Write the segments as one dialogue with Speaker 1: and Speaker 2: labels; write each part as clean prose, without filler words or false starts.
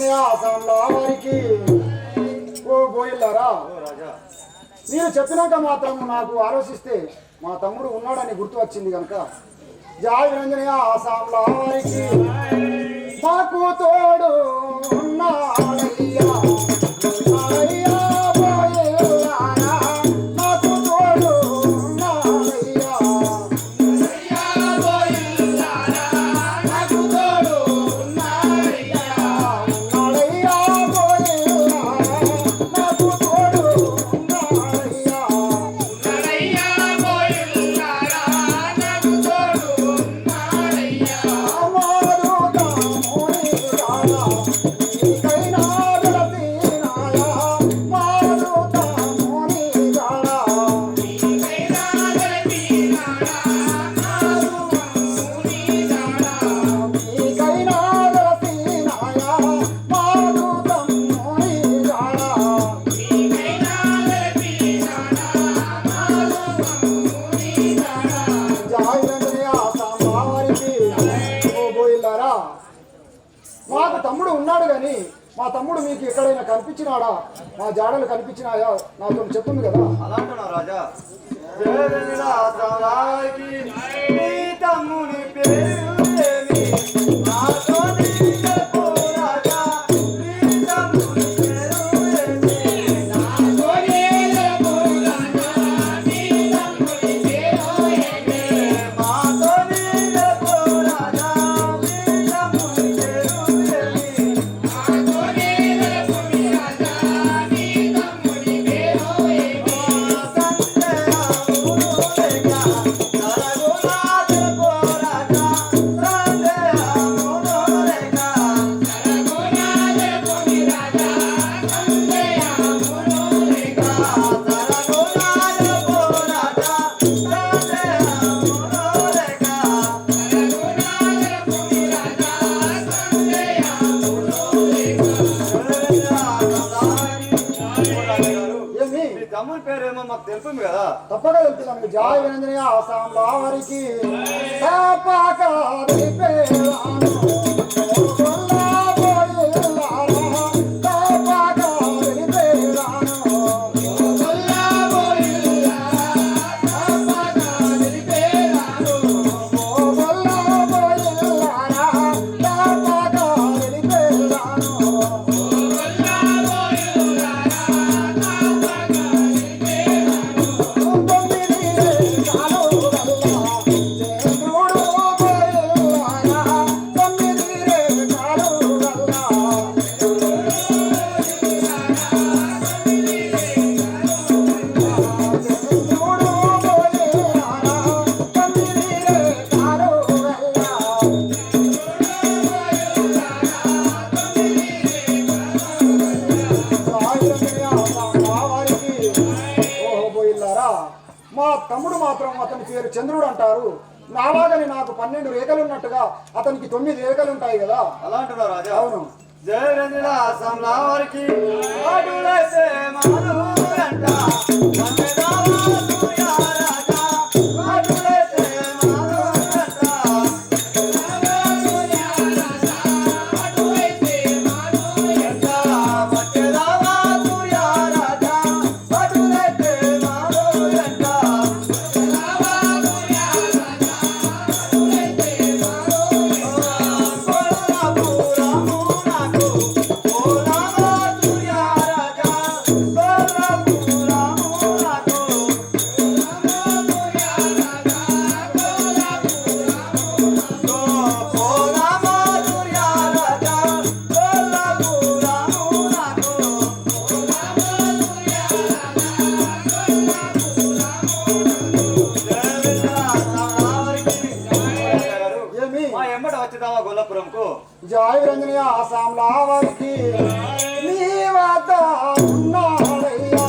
Speaker 1: వారికి ఓ బోయిల్లారా, మీరు చెప్పినాక మాత్రం నాకు ఆలోచిస్తే మా తమ్ముడు ఉన్నాడని గుర్తు వచ్చింది కనుక జాయ విరంజనయ్య ఆసాంలా వారికి మాకు తోడు ఉన్నాడయ్యా. మాకు తమ్ముడు ఉన్నాడు కానీ మా తమ్ముడు మీకు ఎక్కడైనా కనిపించినాడా, మా జాడలు కనిపించినాయా నాతో చెప్తుంది కదా.
Speaker 2: అలాంటున్నా రాజా. తమ్ముని పేరేమో మాకు తెలుపుంది కదా.
Speaker 1: తప్పగా తెలుపుతాను. జాయ విరంజనయ్య ఆసాంలా వారికి మా తమ్ముడు మాత్రం అతని పేరు చంద్రుడు అంటారు. నాలాగని నాకు 12 రేఖలు ఉన్నట్టుగా అతనికి 9 రేఖలు ఉంటాయి కదా.
Speaker 2: అలాంటున్నా రాజా.
Speaker 1: అవును.
Speaker 2: జయ రంజన ఆసాంలా వారికి జాయ విరంజనయ్య ఆసాంలా వారికి నీ వద్ద ఉన్నాడయ్యా.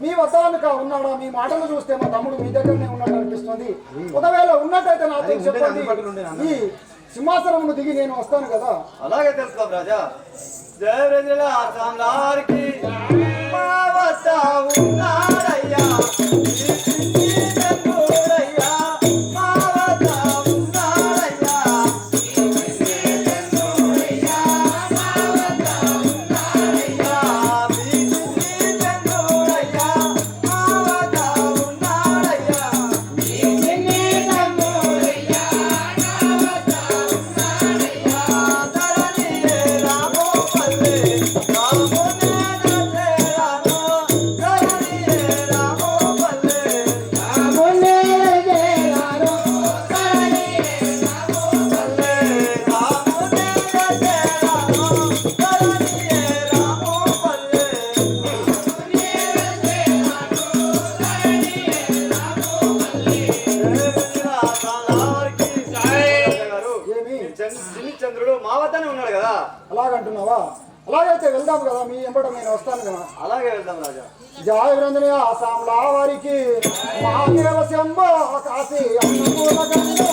Speaker 1: మీ వద్ద ఉన్నాడా? మీ మాటలు చూస్తే మా తమ్ముడు మీ దగ్గరనే ఉన్నట్టు అనిపిస్తుంది. ఒకవేళ ఉన్నట్టయితే నాతో చెప్పండి, ఈ సింహాసనమును దిగి నేను వస్తాను కదా.
Speaker 2: అలాగే తెలుసుకో రాజా. జయరేంద్రుల సామ్రారికి మా వద్ద ఉన్నాడయ్యా, చంద్రుడు మా వద్దనే ఉన్నాడు కదా.
Speaker 1: అలాగంటున్నావా? అలాగైతే వెళ్దాం కదా, మీ ఎంబట నేను వస్తాను కదా.
Speaker 2: అలాగే వెళ్దాం రాజా.
Speaker 1: జయ విరంజనీయ ఆసాంలా వారికి మహాదేవ శంభో కాశీ అన్నపూర్ణ గంగా.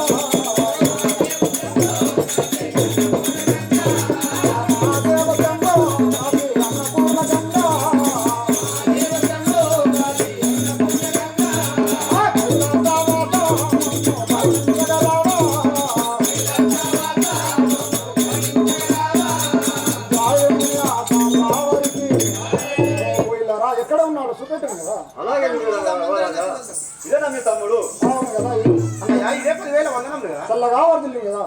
Speaker 1: మహాదేవ శంభో కాశీ అన్నపూర్ణ గంగా. ఎక్కడ ఉన్నాడు చూపెట్టాను కదా.
Speaker 2: అలాగే ఇదేనా మీ తమ్ముడు?
Speaker 1: అవును కదా.
Speaker 2: అన్నయ్య ఇదే 10,000 వందనం కదా.
Speaker 1: చల్లగా వర్దిల్లి కదా.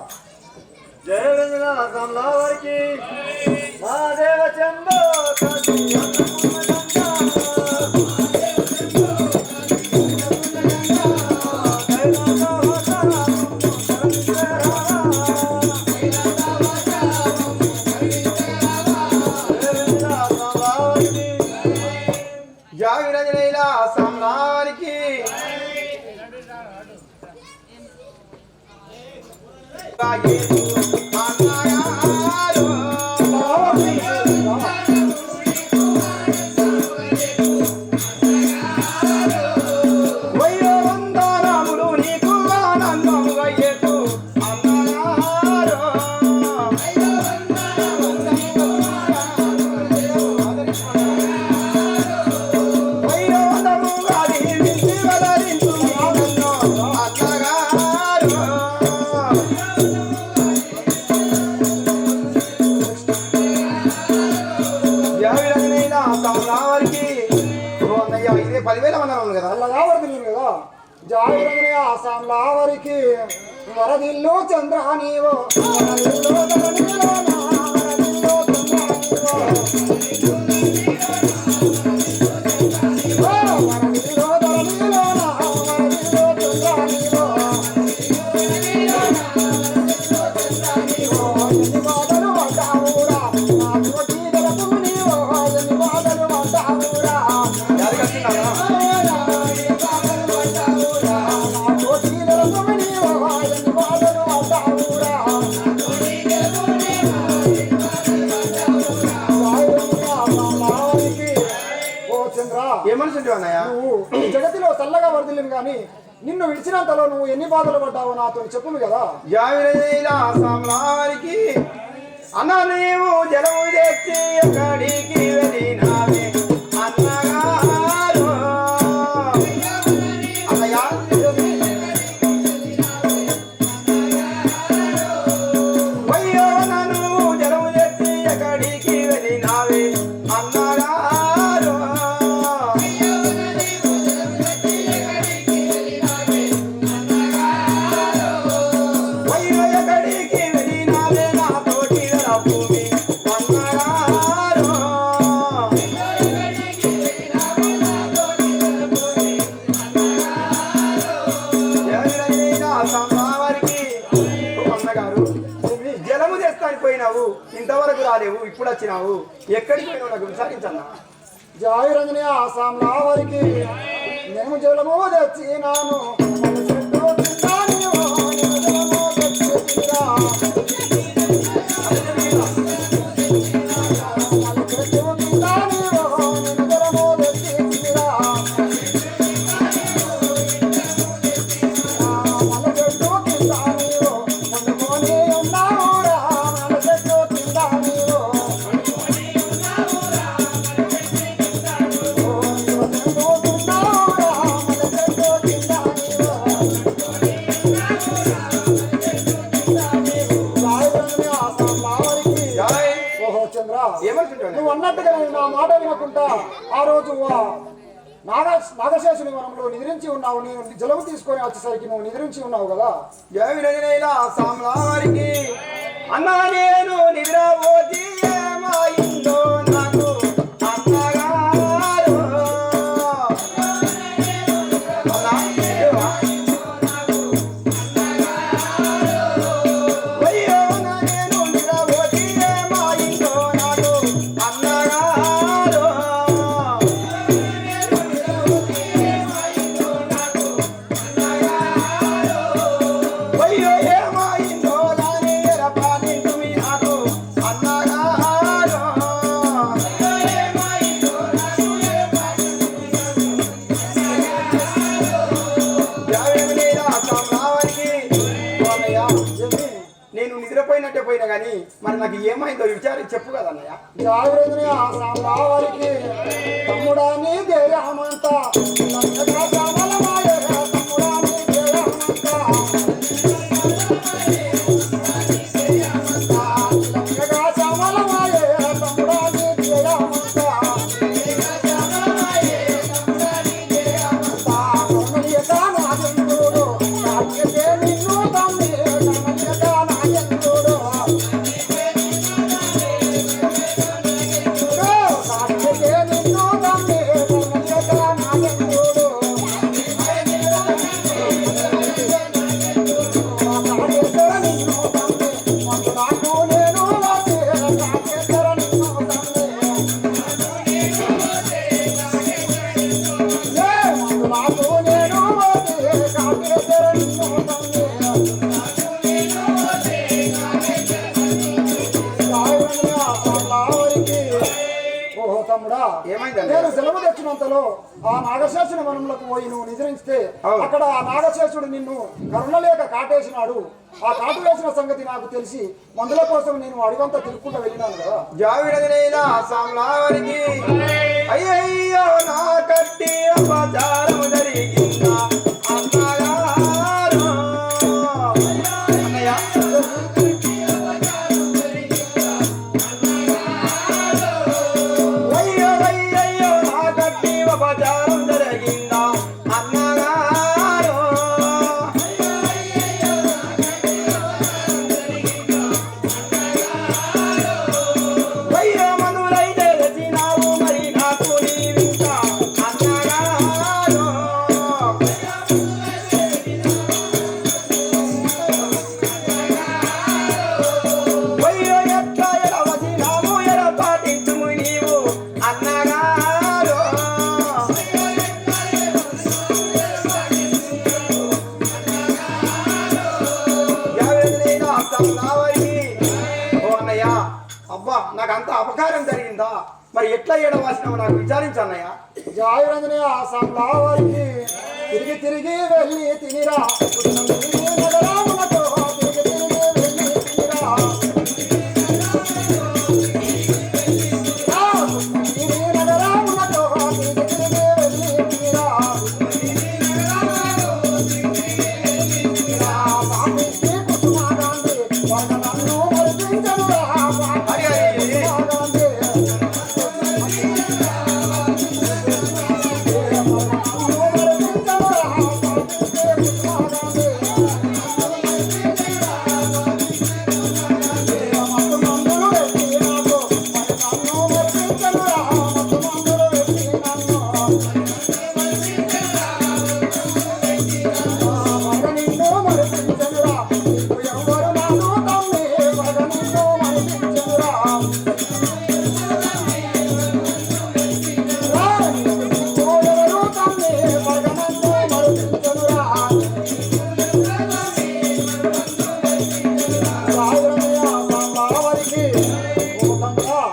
Speaker 2: జయరంజన అసంలా వారికి మహాదేవ చందో జావిరంజనైలా సంలారికి ఇదే 10,000 వందనం కదా.
Speaker 1: చల్లగా వర్దిల్లి కదా. జావిరంజనీయ ఆసాంలా వారికి వరదిల్లు చంద్ర నీవో వరదిల్లు ధరణిలో నా వరదిల్లు చంద్ర నీవో. వరదిల్లు ధరణిలో నా వరదిల్లు చంద్ర నీవో. ఎన్ని బాధలు పడ్డావురా నా తోటి దొరకు నీవో. ఎన్ని బాధలు పడ్డావురా.
Speaker 2: ఏమనిసి అన్నయ్య?
Speaker 1: నువ్వు జగతిలో చల్లగా వర్దిల్లిను కానీ నిన్ను విడిచినంతలో నువ్వు ఎన్ని బాధలు పడ్డావో నాతో చెప్పును కదా.
Speaker 2: వారికి అన్న నీవు జలము తెచ్చి ఎక్కడికి వెళ్ళినావే అన్నగారు. అన్నయ్య అయ్యో నన్ను జలము తెచ్చి ఎక్కడికి వెళ్ళినావే అన్నగారు. జలము చేస్తానికి పోయినావు, ఇంతవరకు రాలేవు, ఇప్పుడు వచ్చినావు, ఎక్కడికి పోయినావు నాకు విచారించన్నా.
Speaker 1: జావిరంజనీయ ఆసాంలా వారికి నేను జలము తెచ్చినాను. రోజు నాగశేషుని వనంలో నిద్రించి ఉన్నావు. నేను జలము తీసుకొని వచ్చేసరికి నువ్వు నిద్రించి ఉన్నావు కదా.
Speaker 2: జవిరజనేలా సామ్రావారికి అన్నా నేను నిద్రపోతే ఏమైందో నాకు అన్నగారు. అన్నా ఏవా? అయ్యో నా నేను నిద్రపోతే ఏమైందో నాకు అన్నగారు. అయ్యో ఏమైందో దాని ఎరపాలింటు మీ నాకు అన్నగారు. జావేమినేలా సామ్రావారికి అన్నయ్య నేను నిద్రపోయినట్టే పోయినా కానీ మరి నాకు ఏమైందో విచారించి చెప్పు కదా అన్నయ్య.
Speaker 1: జాగ్రత్తని ఆ సాంబావారికి తమ్ముడా నీ దేహమంత లంకగా చామలమాయే తమ్ముడా నీ దేహమంత లంకగా చామలమాయే తమ్ముడా నీ దేహమంత కమలియక నాగెందుడు నాట్యతే నిన్ను తమ్మి కమలియక నాగెందుడు నాట్యతే నిన్ను తమ్మి కమలియక నాగెందుడు నాగేశ్వర నిన్ను తమ్మి మందు నాకు నేను వాసి నాగేశ్వర నిన్ను తమ్మి మందు నాకు నేను వాసి నాగేశ్వర నిన్ను తమ్మి ఓహో తమ్ముడా,
Speaker 2: ఏమైందండి?
Speaker 1: నేను సెలవు తెచ్చినంతలో ఆ నాగశేషుని వనంలోకి పోయి నువ్వు నిద్రిస్తే
Speaker 2: అవును.
Speaker 1: అక్కడ ఆ నాగశేషుడు నిన్ను కరుణలేక కాటేసినాడు. ఆ కాటు వేసిన సంగతి నాకు తెలిసి మందుల కోసం నేను అడిగంతా తిరుక్కుంటూ వెళ్ళినాను కదా.
Speaker 2: జావిడనేలా సామ్రావారికి అయ్యయ్యో నా కట్టి అపచారం జరిగిందా అన్నగారు. అన్నయ్య అయ్యో అయ్యయ్యో నా కట్టి అపచారం జరిగిందా అన్నగారు. అయ్యో మనులైతే తెచ్చినావు మరి నాకు నీవింకా అన్నగారు. అయ్యో ఎట్లా ఎడ వచ్చినావు ఎడ పాటించుము నీవు అన్నగారు. ఎవరినైనా అర్థంలావరి ఓ అన్నయ్య అబ్బా నాకు అంత అపకారం జరిగిందా మరి ఎట్లా ఏడవాసినావు నాకు విచారించు అన్నయ్య.
Speaker 1: జాయురంజనే ఆ సంలావారికి తిరిగి తిరిగి వెళ్ళి తినిరా తిరిగి నగరామునతో తిరిగి తిరిగి వెళ్ళి తినిరా తిరిగి నగరామునతో తిరిగి తిరిగి వెళ్ళి తినిరా పాపిష్టి కుసుమాగాంధి వరద నన్ను మరిపించనురా పాపిష్టి కుసుమాగాంధి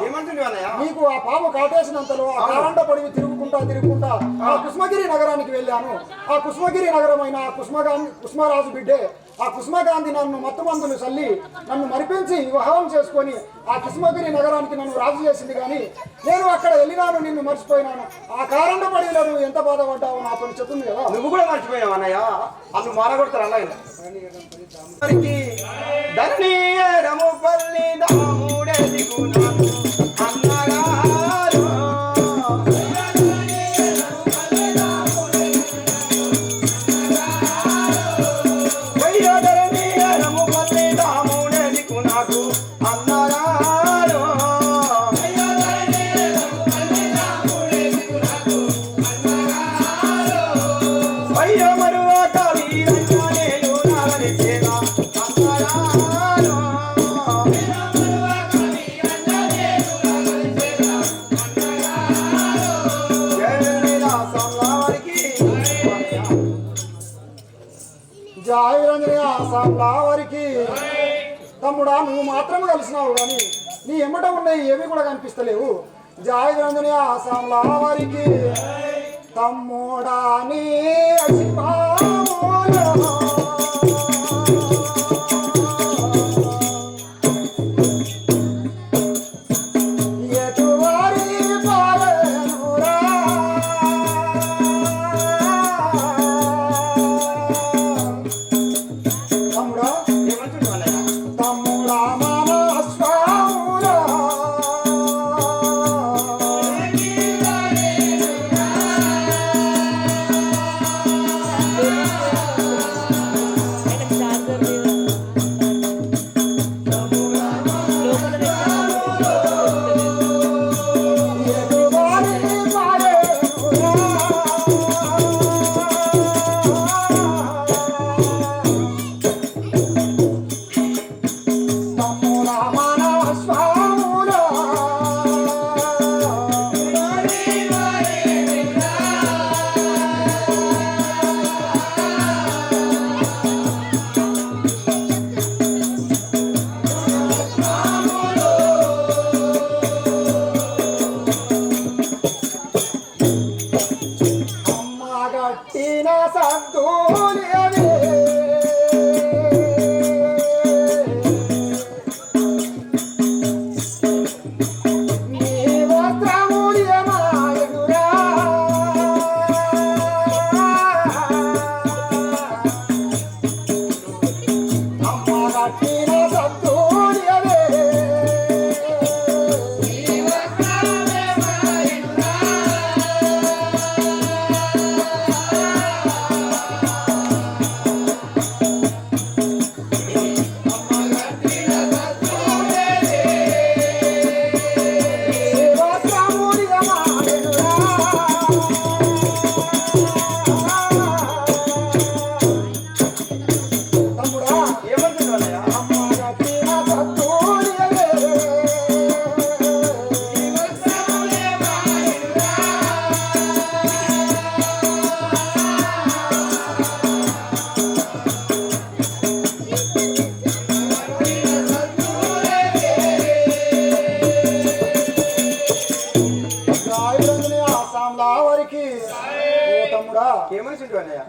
Speaker 2: ఏమంటుంది అన్నయ్య?
Speaker 1: నీకు ఆ పాము కాటేసినంతలో ఆ కారండ పొడివి తిరుగుకుంటా ఆ కుస్మగిరి నగరానికి వెళ్ళాను. ఆ కుస్మగిరి నగరమైన ఆ కుస్మరాజు బిడ్డే ఆ కుస్మగాంధి నన్ను మత్తుమందులు చల్లి నన్ను మరిపించి వివాహం చేసుకొని ఆ కుస్మగిరి నగరానికి నన్ను రాజు చేసింది. కానీ నేను అక్కడ వెళ్ళినాను, నిన్ను మర్చిపోయినాను. ఆ కారండ పడిలో నువ్వు ఎంత బాధపడ్డావో నాతో చెప్తుంది కదా.
Speaker 2: నువ్వు కూడా మర్చిపోయావు అన్నయ్య. అన్ను మారగొడతారు అలాగే ధరణి రముపల్లి దాముడే దిగునాను అన్నగారు.
Speaker 1: జాయి రంజని ఆసాంలా వారికి తమ్ముడా నువ్వు మాత్రం కలిసినావు కానీ నీ ఎమ్మట ఉన్నాయి ఏవి కూడా కనిపిస్తలేవు. జాయి రంజని ఆసాంలా వారికి తమ్ముడా నీ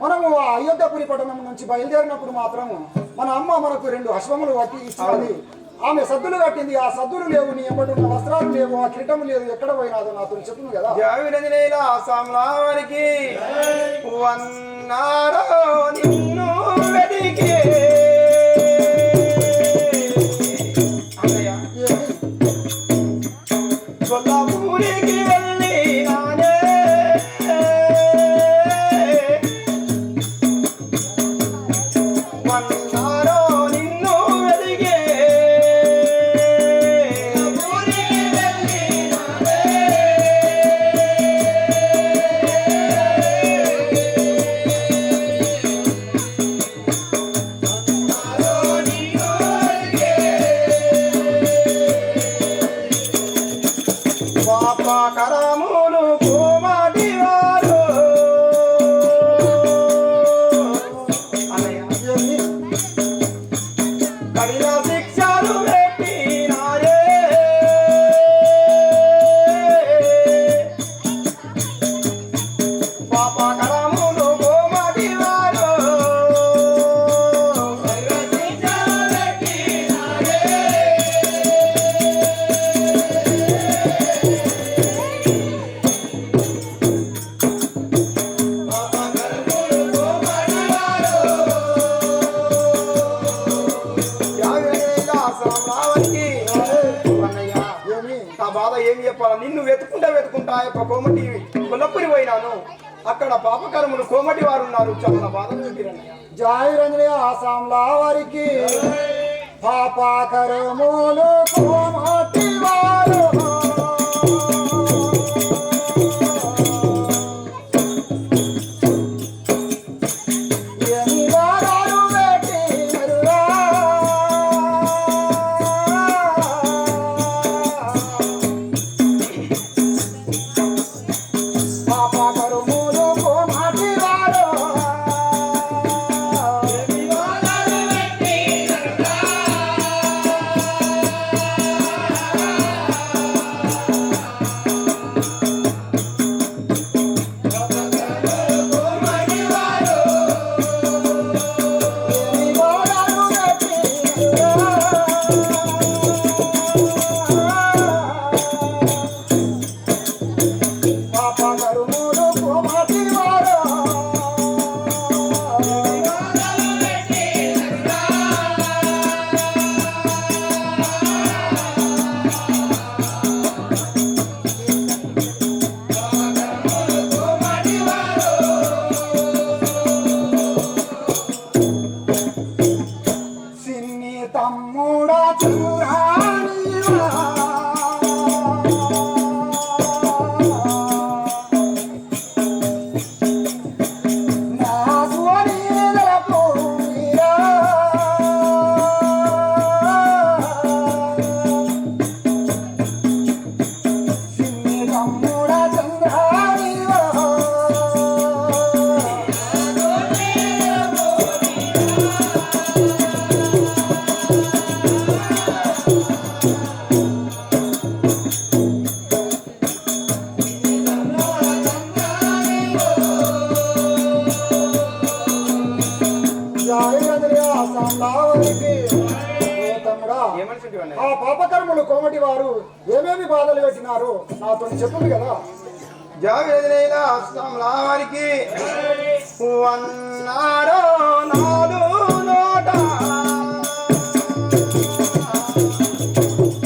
Speaker 1: మనము అయోధ్యపురి పట్టణం నుంచి బయలుదేరినప్పుడు మాత్రం మన అమ్మ మనకు 2 అశ్వములు కట్టి ఇచ్చినది. ఆమె సద్దులు కట్టింది. ఆ సద్దులు లేవు, నీ ఎంబడి ఉన్న వస్త్రాలు లేవు, ఆ కిరీటం లేదు, ఎక్కడ పోయినాదో నాతో చెప్పును కదా.
Speaker 2: నిన్ను వెతుకుంటా కోమటి కొల్లపురి పోయినాను. అక్కడ పాపకర్ములు కోమటి వారు ఉన్నారు. చాలా బాధలు పెట్టిరన్నయ్య.
Speaker 1: జాయి రంజని ఆసాంలా వారికి పాపకర్ములు కోమటి వారు
Speaker 2: పాపకర్ములు కోమటి వారు
Speaker 1: పాపకర్ములు కోమటి వారు ఏమేమి బాధలు పెట్టినారో నాతో చెప్పింది కదా.
Speaker 2: జావేదనైనా అస్తంలా వారికి అన్నారో నాడు నోట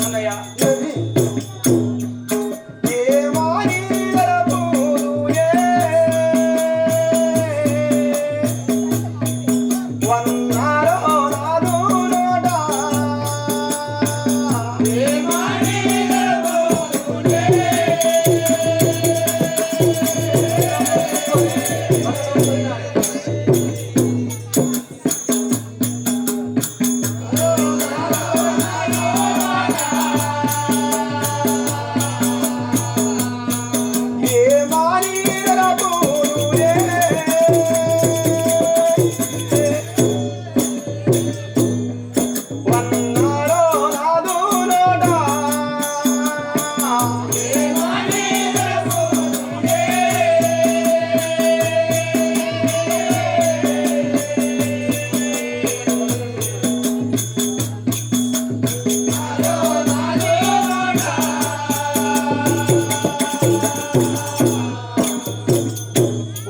Speaker 2: అన్నయ్య ఏమాని గరబూరుయే వన్నారో నాడు నోట ఏమాని గరబూరుయే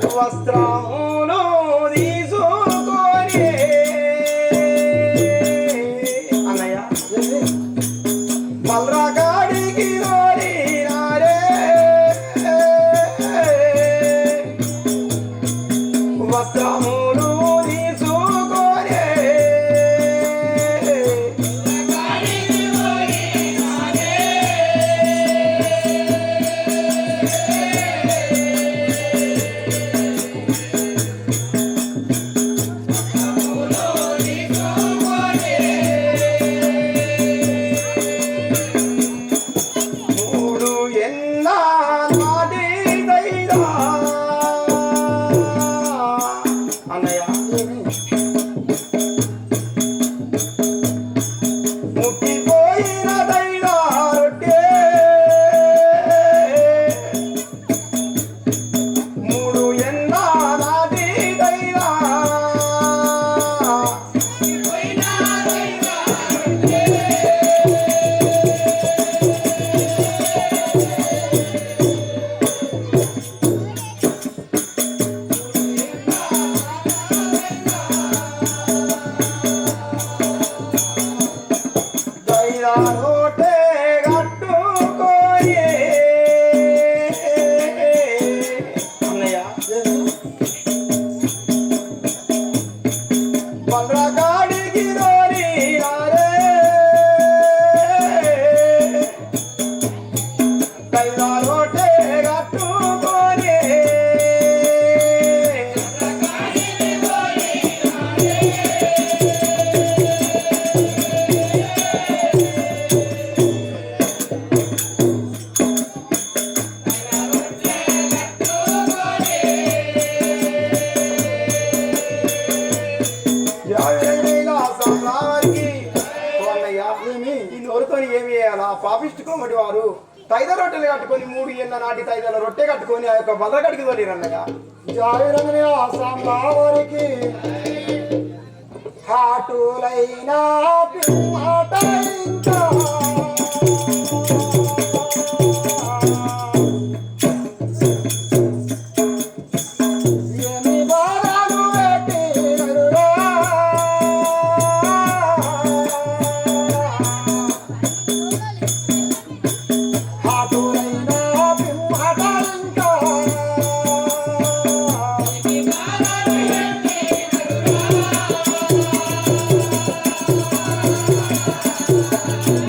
Speaker 2: వస్త్రమును తీసుకొని అన్నయ్య మల్రగాడికి ఓడినారే వస్త్రమును తీసుకొని మూడు ఎన్న నాటి దైదా అన్నయ్య ముట్టిపోయిన దైదా రొట్టె మూడు ఎన్న నాటి దైదా దైదా రొట్టె కట్టుకొని అన్నయ్య మల్రగాడికి దోరినారే దైదా రొట్టె కట్టుకొని ఈ నోరుతో ఏమి చేయాలా పాపిష్టి కోమటి వారు తైద రొట్టెలు కట్టుకొని మూడు ఎన్న నాటి తైదల రొట్టె కట్టుకొని ఆ యొక్క బల్లగడికి తోలిరన్నయ్య
Speaker 1: జాయిరంగని ఆసాంలా వారికి హాటులైనా పిమ్మట ఇంకా ఏమి బాధలు పెట్టినరురా హాటులైనా పిమ్మట ఇంకా
Speaker 3: Thank you.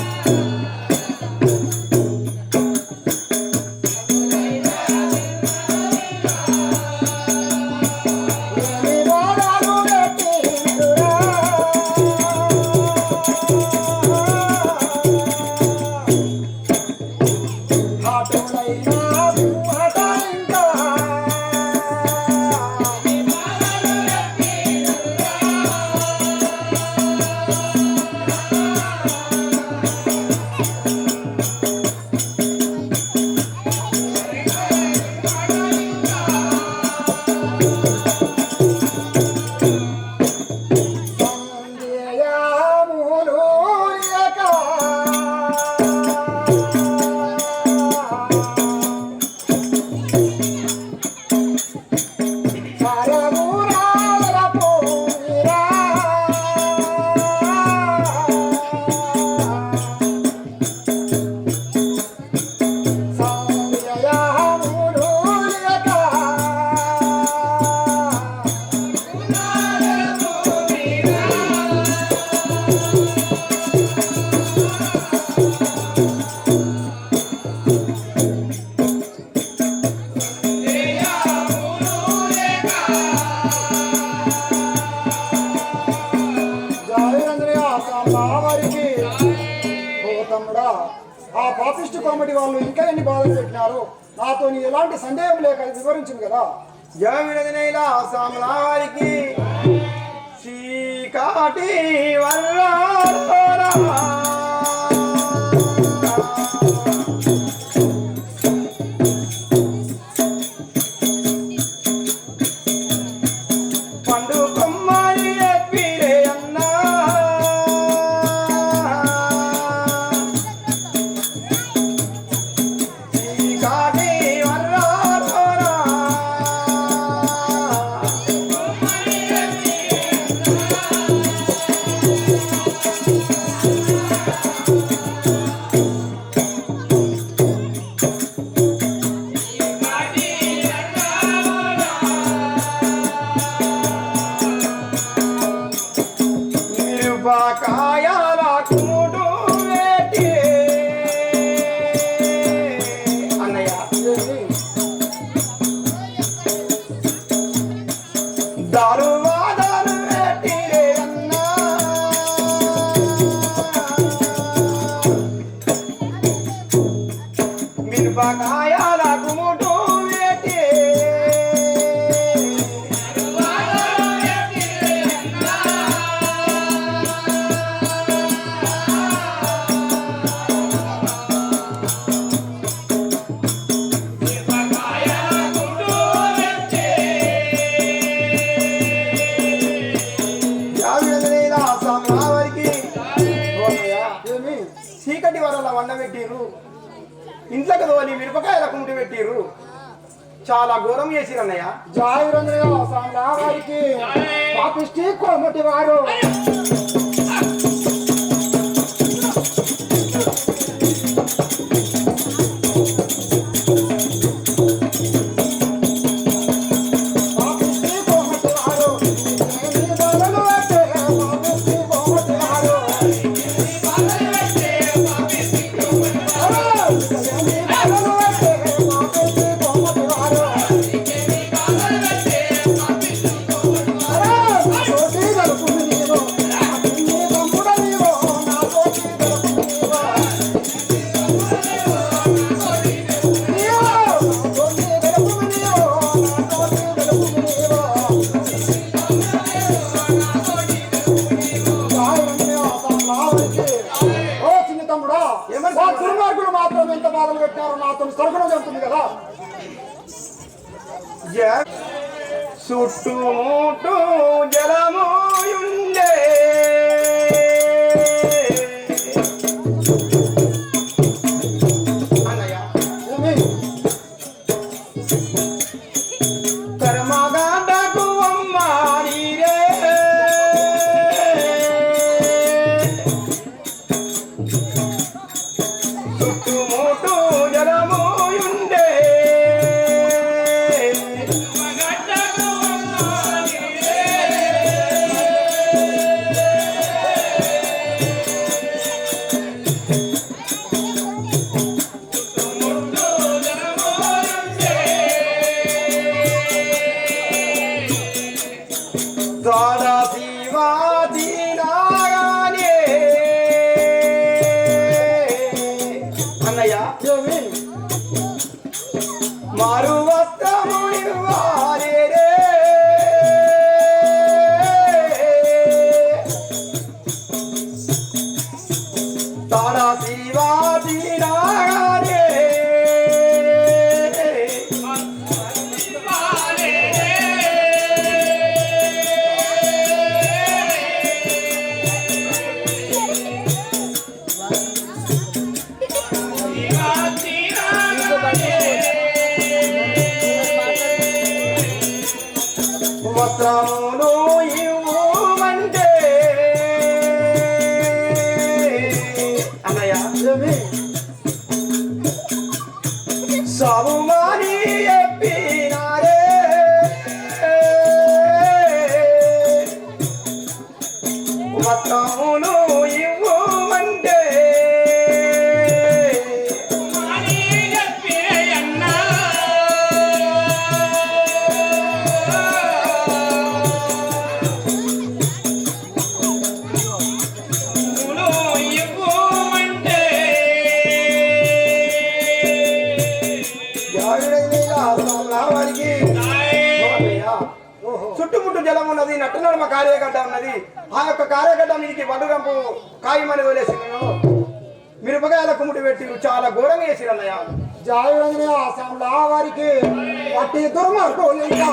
Speaker 1: పాపిష్టి కామెడీ వాళ్ళు ఇంకా ఎన్ని బాధలు పెట్టినారు నాతో ఎలాంటి సందేహం లేక వివరించింది కదా.
Speaker 2: జగవినదినైలా సామలా వారికి చీకాటి వల్లారా పండు కొమ్మని ఎప్పిరే అన్నా చీకాటి వల్లారా మిరపకాయల కూడు వేటి అన్నయ్య దారువాదాలు వేటిరే అన్నా మిరపకాయల కూడు వేటి
Speaker 1: ఏమి
Speaker 2: చీకటి వరల వండబెట్టిర్రు ఇంట్లోకి తోలి మిరపకాయల కుంటి పెట్టిర్రు చాలా ఘోరం చేసిరు అన్నయ్య.
Speaker 1: జాయిరంద్రయ్య సామలా వారికి పాపిష్టి కోమటి వారు దుర్మార్గులు మాత్రం ఎంత బాధలు పెట్టారో నాతో సరుకులు జరుగుతుంది కదా.
Speaker 2: చుట్టూముట్టు జలమోయుండే అన్నయ్య కర్మగాడకు అమ్మారిరే చుట్టూముట్టు జలమోయుండే చుట్టుముట్టు జలం ఉన్నది, నట్టనడమ కార్యగడ్డ ఉన్నది. ఆ యొక్క కార్యగడ్డ మీదకి వడుగంపు కాయమని వదిలేసి మిరపకాయల కుమ్ముటి పెట్టి చాలా ఘోరంగా వేసి అన్నయ్య.
Speaker 1: జాయురంజనే ఆశ్రమంలో వారికి పట్టి దుర్మార్గం ఇంకా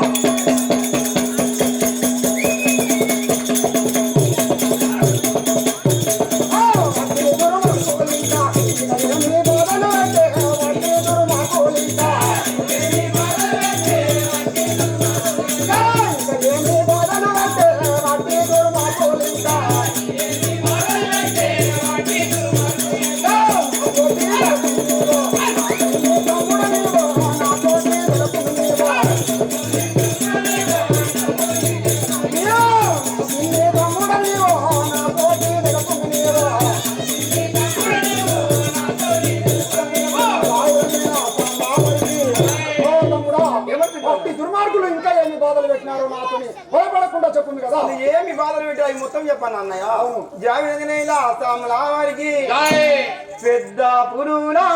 Speaker 1: దుర్మార్గులు ఇంకా ఏమి బాధలు పెట్టినారో నాతోని భయపడకుండా చెప్పింది కదా.
Speaker 2: ఏమి బాధలు పెట్టి అవి మొత్తం చెప్పాను అన్నయ్య. జావిలా వారికి పెద్ద పురునా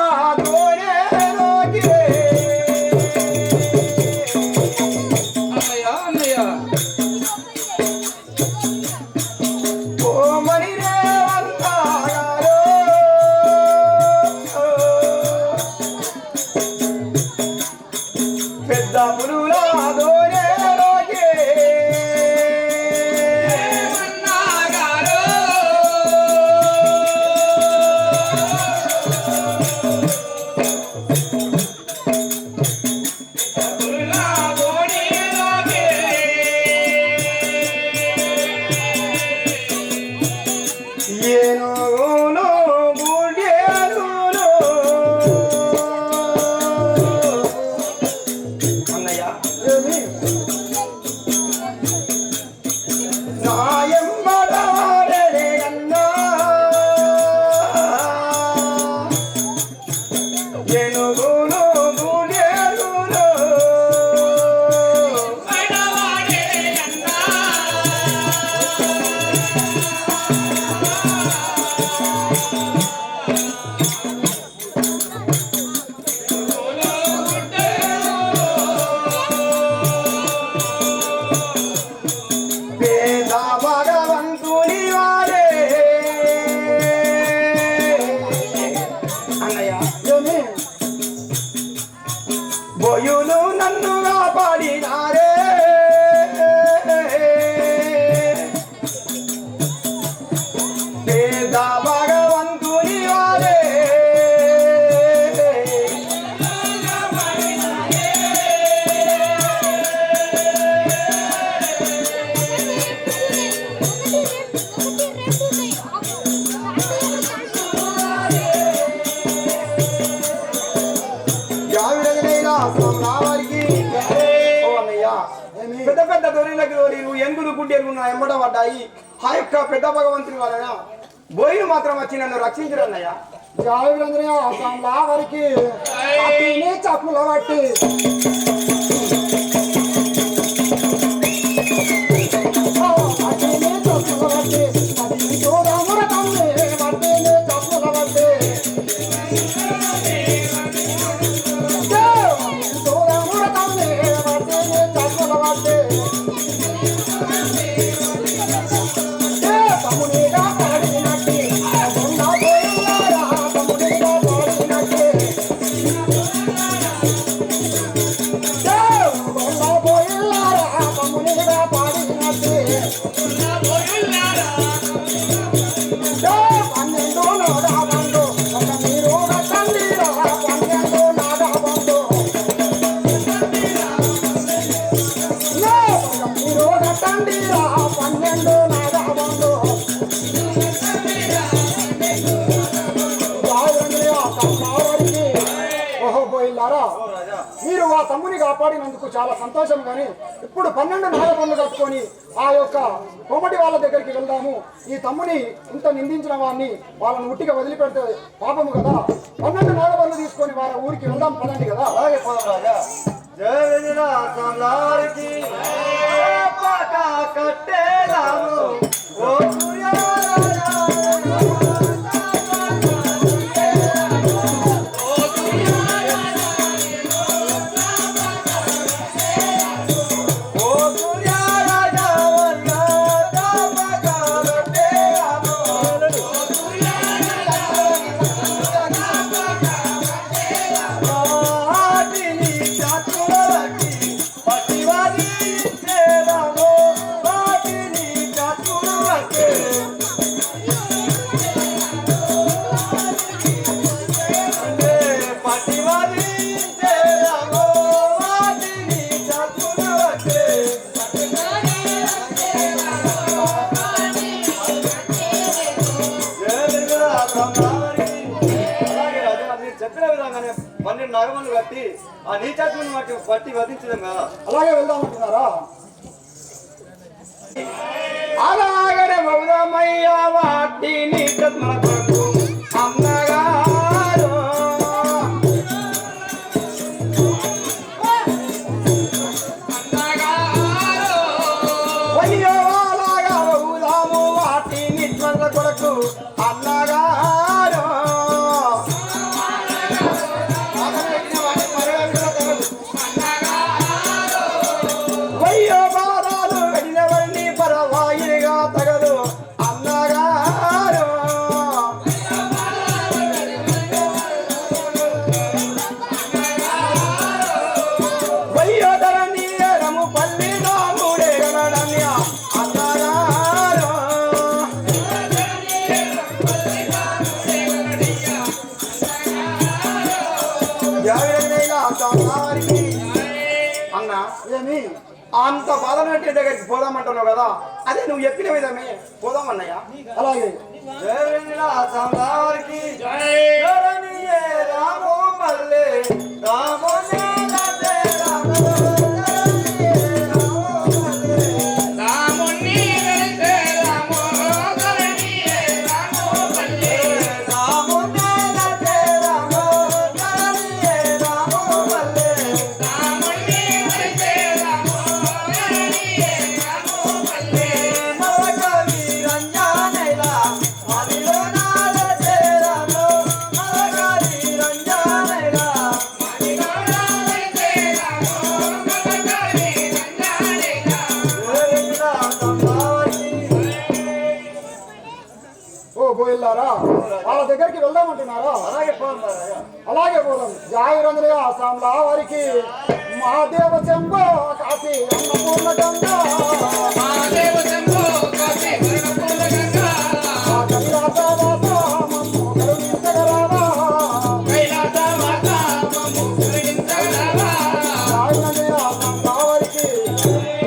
Speaker 2: బోయులు నన్ను కాపాడినారే, పేద భగవంతుని వారే పెద్ద పెద్ద దొరిలకు దొరిలు ఎందులు గుడ్డెలు నా ఎంబడ పడ్డాయి. ఆ యొక్క పెద్ద భగవంతుని వలన బోయిలు మాత్రం వచ్చి నన్ను రక్షించరు అన్నయ్య.
Speaker 1: వారికి చప్పుల బట్టి మీరు ఆ తమ్ముని కాపాడినందుకు చాలా సంతోషం. కానీ ఇప్పుడు 12 నాగపండ్లు కట్టుకొని ఆ యొక్క కోమటి వాళ్ళ దగ్గరికి వెళ్దాము. ఈ తమ్ముని ఇంత నిందించిన వాడిని వాళ్ళని ఉట్టిగా వదిలిపెడితే పాపము కదా. 12 నాగపండ్లు తీసుకొని వాళ్ళ ఊరికి వెళ్దాం పదండి కదా.
Speaker 2: అలాగే రాజా. ఓ సూర్య
Speaker 3: నాగమను కట్టి ఆ నీచాత్మను పట్టి వధించడం కదా.
Speaker 1: అలాగే వెళ్దామంటున్నారా?
Speaker 2: అలాగనే మౌనమయ్యా వాటి నీచాత్మల కొరకు అన్నగారు అయ్యో అలాగా మౌదాము వాటి నీచాత్మల కొరకు అన్నగారు అయ్యో బాధాలు వెళ్ళినవన్నీ పరవాయిగా తగదు అన్నగారు అయ్యో ధరణి రము పల్లి రాముడే గణడన్య అన్నగారు అన్న
Speaker 1: ఏమి
Speaker 2: అంత బాధనట్టు దగ్గరికి పోదామంటున్నావు కదా, అదే నువ్వు చెప్పిన విధమే పోదామన్నయ్య.
Speaker 1: అలాగే
Speaker 3: రామో మల్లె రామో
Speaker 1: పోయిల్లారా? వాళ్ళ దగ్గరికి వెళ్దామంటున్నారా?
Speaker 3: అలాగే పోదాం.
Speaker 1: అలాగే పోదాం. జాయిరంద్రయ ఆసాంలా వారికి మహాదేవ శంభో కాశీ అన్నపూర్ణ గంగా
Speaker 4: మహాదేవ శంభో కాశీ అన్నపూర్ణ గంగా
Speaker 1: కైలాసవాస మమ్ము కరుణించగలవా
Speaker 4: కైలాసవాస మమ్ము కరుణించగలవా
Speaker 1: జాయిరంద్రయ ఆసాంలా వారికి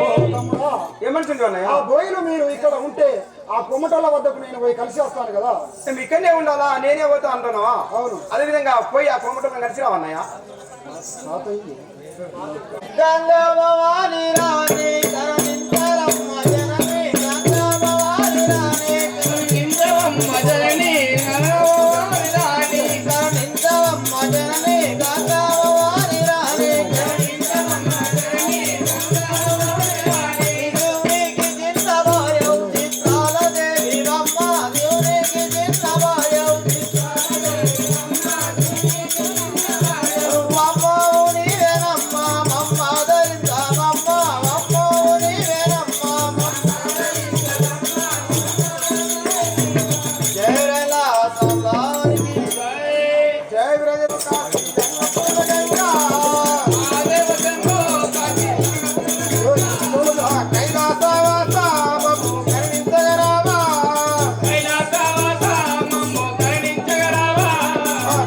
Speaker 1: ఓ తమ్ముడా,
Speaker 2: ఏమంటుండ్రు అన్నయ్య?
Speaker 1: ఆ బోయిలు మీరు ఇక్కడ ఉంటే ఆ కొమ్మటల వద్దకు నేను పోయి కలిసి వస్తాను కదా.
Speaker 2: నువ్వు ఇక్కడనే ఉండాలా, నేనే పోతా అంటున్నావా?
Speaker 1: అవును.
Speaker 2: అదేవిధంగా పోయి ఆ కొమ్మటం కలిసి రావన్నయ్య.
Speaker 3: గంగా భవాని రాణి కరుణించరమ్మ జనని గంగా భవాని రాణి
Speaker 4: కరుణించవమ్మ జనని నరవోని రాణి
Speaker 3: కరుణించరమ్మ జనని గంగా భవాని రాణి
Speaker 4: కరుణించవమ్మ జనని నరవోని రాణి
Speaker 3: దేవునికి జిందబాయౌ చిత్రాల దేవి రమ్మ దేవునికి జిందబాయౌ మమ్మౌని వేనమ్మ మమ్మ ధరించమమ్మ మమ్మౌని వేనమ్మ జయరల సంలానికి జయ బ్రజ గంగా
Speaker 4: మహాదేవ శంభో కాశీ
Speaker 3: కైలాసవాస మమ్ము కరుణించగరావా
Speaker 4: కైలాసవాస మమ్ము కరుణించగలవా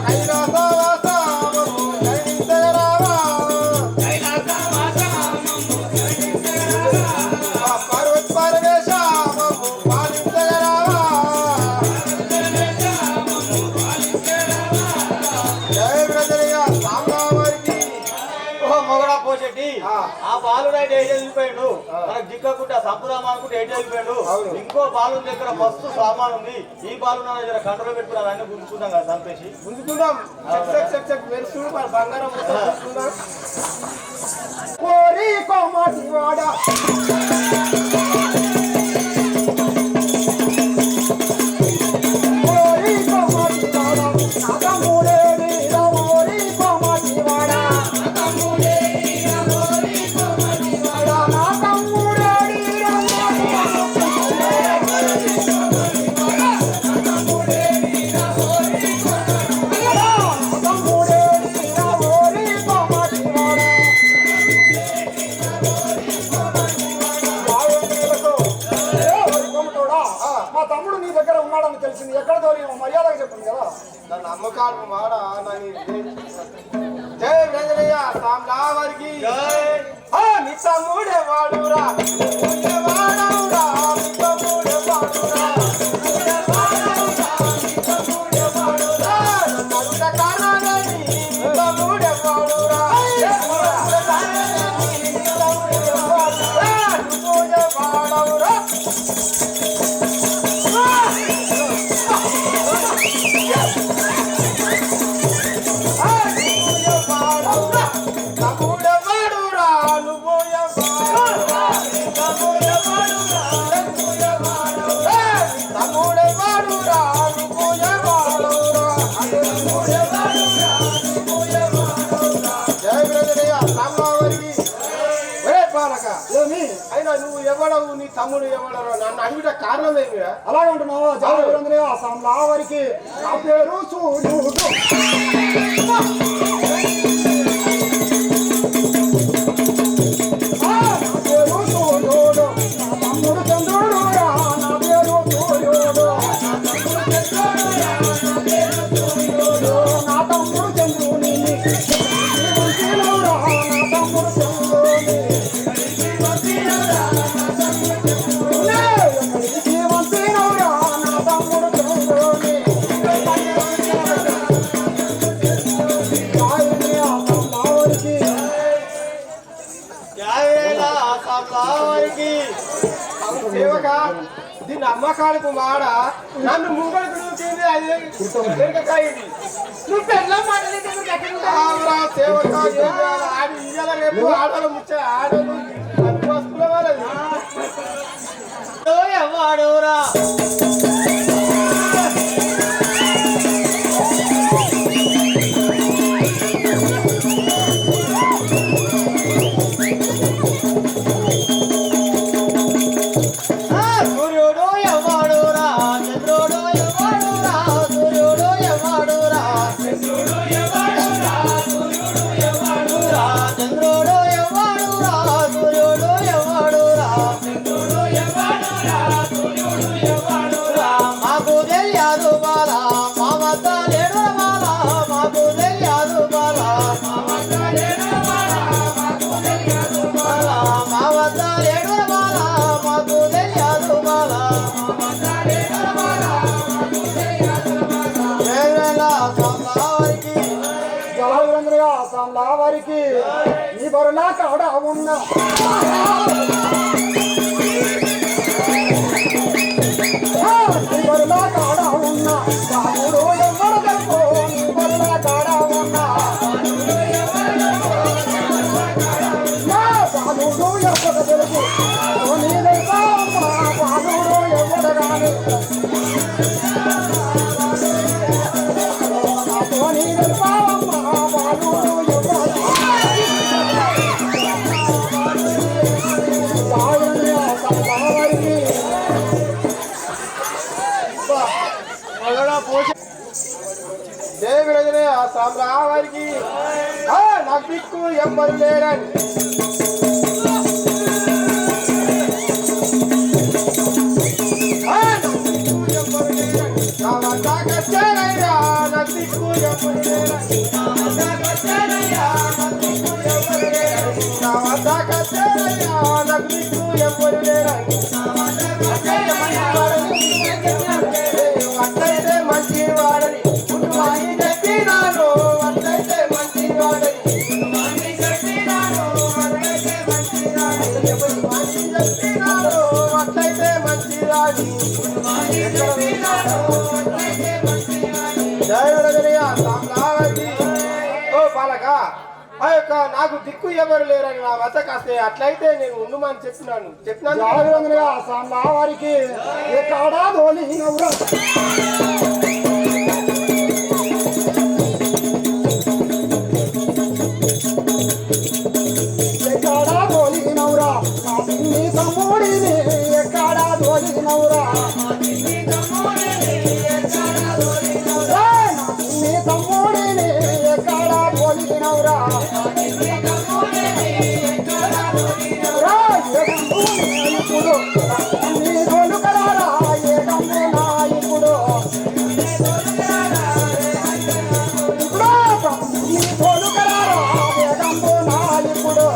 Speaker 3: కైలాసవాస మమ్ము కరుణించగరావా
Speaker 4: కైలాసవాస మమ్ము కరుణించగలవా
Speaker 3: పర్వత పరమేశ మమ్ము పాలించగరావా జయ బ్రజరయ్య సాంబావరికి ఓ మొగడా పోచెట్టి ఆ బాలుడు అయితే ఏడు వెళ్ళిపోయాడు మనకు దిక్కకుండా సంపుదామా అనుకుంటే ఏడు వెళ్ళిపోయాడు ఇంకో బాలు దగ్గర మస్తు సామాన్ ఉంది ఈ బాలు నా దగ్గర కంట్రోల్ పెట్టుకుని అవన్నీ గుంజుకుందాం కదా చంపేసి
Speaker 2: గుంజుకుందాం. చెక్ వెలుసు మన బంగారం మొత్తం గుంజుకుందాం.
Speaker 1: కోరి కోమటి వాడ కోరి కోమటి వాడ నా తమ్ముడేడి ఓరి కోమటి వాడ నా తమ్ముడేడి ఓరి కోమటి వాడ నా తమ్ముడేడి ఓరి కోమటి వాడ మా తమ్ముడు నీ దగ్గర ఉన్నాడని తెలిసింది. ఎక్కడ దొరికి మర్యాదగా చెప్పింది కదా.
Speaker 3: నన్ను అమ్మకాలు మాడా జయ బ్రజరయ్య సాంబావరికి నీ తమ్ముడే వాడురా వాడవురా నీ తమ్ముడే వాడురా తమ్ముడే
Speaker 2: బాలక
Speaker 1: ఏమి
Speaker 2: అయినా నువ్వు ఎవడవు నీ తమ్ముడు ఎవడరు నన్ను అడిగిన కారణం ఏమి
Speaker 1: అలాగే అంటున్నావా జాగ్రత్త అసంలావరికి నా పేరు సూర్యుడు నా పేరు సూర్యుడు నా తమ్ముడు చంద్రుడు నా పేరు సూర్యుడు నా తమ్ముడు చంద్రుని నా తమ్ముడు చంద్రుని
Speaker 2: సేవక దీన్ని అమ్మకాలకు మాడ నన్ను ముంగడుకు అదే వెనుకకాయింది నువ్వు పెళ్ళ సేవక ఆడి ఇయ్యాల రేపు ఆడలు ముచ్చే ఆడలు అన్ని వస్తువుల వాళ్ళది
Speaker 3: ఎవడోరా సూర్యుడు ఎవడోరా చంద్రుడు ఎవడోరా సూర్యుడు ఎవడోరా చంద్రుడు ఎవడోరా సూర్యుడు ఎవడోరా చంద్రుడు ఎవడోరా సూర్యుడు ఎవడోరా చంద్రుడు ఎవడోరా సూర్యుడు ఎవడోరా మాకు తెలియదు బాలా మా వద్ద లేడు బాలా మాకు తెలియదు బాలా మా వద్ద లేడు బాలా మాకు తెలియదు బాలా మా వద్ద లేడు బాలా మాకు తెలియదు బాలా మా వద్ద లేడు బాలా మాకు తెలియదు బాలా ఏవేళ సంలావరికి
Speaker 1: జలవరంద్రగా అసంలావరికి నీ బరులా కాడ ఉన్న నీ బరులా కాడ ఉన్న రాముడు ఎవరు తెలుపు నీ బరులా కాడ ఉన్న బాలుడు ఎవరు తెలుపు నీ తెలుసా బాలుడు ఎవరు రాని నీ తెలుసా బాలుడు ఎవరు
Speaker 2: దేవుడే ఆ సామ్రావారికి నాకు దిక్కు ఎవ్వరు లేరని అట్లయితే మంచి వాడని చెప్పినాను అట్లయితే మంచి వాడని అట్లయితే మంచి రాని ఓ బాలక ఆ యొక్క నాకు దిక్కు ఎవరు లేరని నా వద్ద కాస్తే అట్లయితే నేను ఉండుమని చెప్పినాను
Speaker 1: జాగ్రత్తగా అసంలావరికి ఎక్కడ దోలినవురా ఎక్కడా దోలినవురా నా పిన్ని తమ్ముడిని ఎక్కడా దోలినవురా నా పిన్ని తమ్ముడిని ఎక్కడా దోలినవురా ఇప్పుడు నీ గోలు కరారా ఏ కమ్ము నాయకుడు ఇప్పుడు నీ గోలు కరారా ఏ కమ్ము నాయకుడు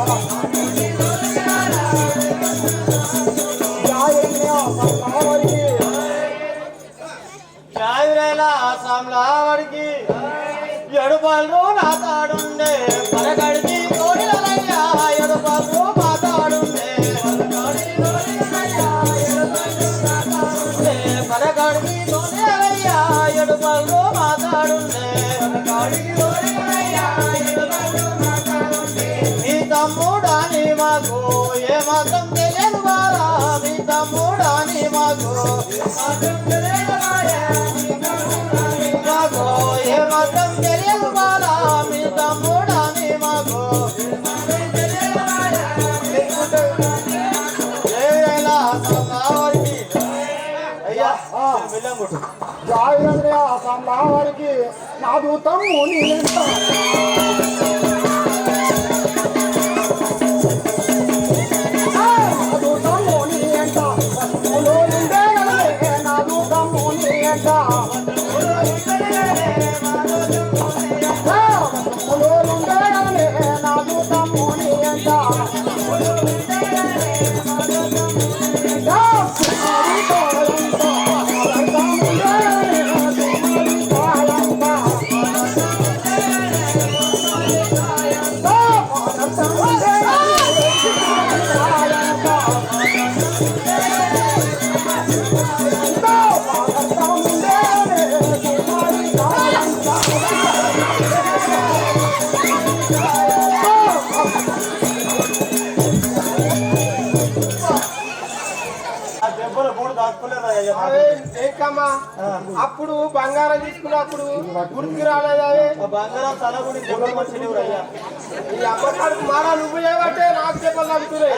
Speaker 3: సంలావరికి ఎడుపల్లు నా తాడుండే పరగడికి కోడిలయ్యా ఎడుపల్లు మాతాడుండే పరగడికి కోడిలయ్యా ఎడుపల్లు మాతాడుండే మీ తమ్ముడాని మాకు ఏ మాత్రం తెలియదు బాలా మీ తమ్ముడాని మాకు ఏ మాత్రం తెలియదు బాలా మీ తమ్ముడాని మాకు బెల్లం కొట్టు.
Speaker 1: జాయిరంద్రయ సాంబా వారికి నా దూతము నీ ఎంత
Speaker 3: ఆ దెబ్బలు కూడా దాచుకోలేదా అయ్యా?
Speaker 2: ఏకమ్మా అప్పుడు బంగారం తీసుకున్నప్పుడు గుర్తుకు రాలేదు అవి
Speaker 3: ఆ బంగారం తలగుడి దెబ్బలు మంచి అయ్యా.
Speaker 2: ఈ అమ్మకాడికి మారా నువ్వు ఏమంటే నాకు దెబ్బలు తగ్గుతున్నాయి.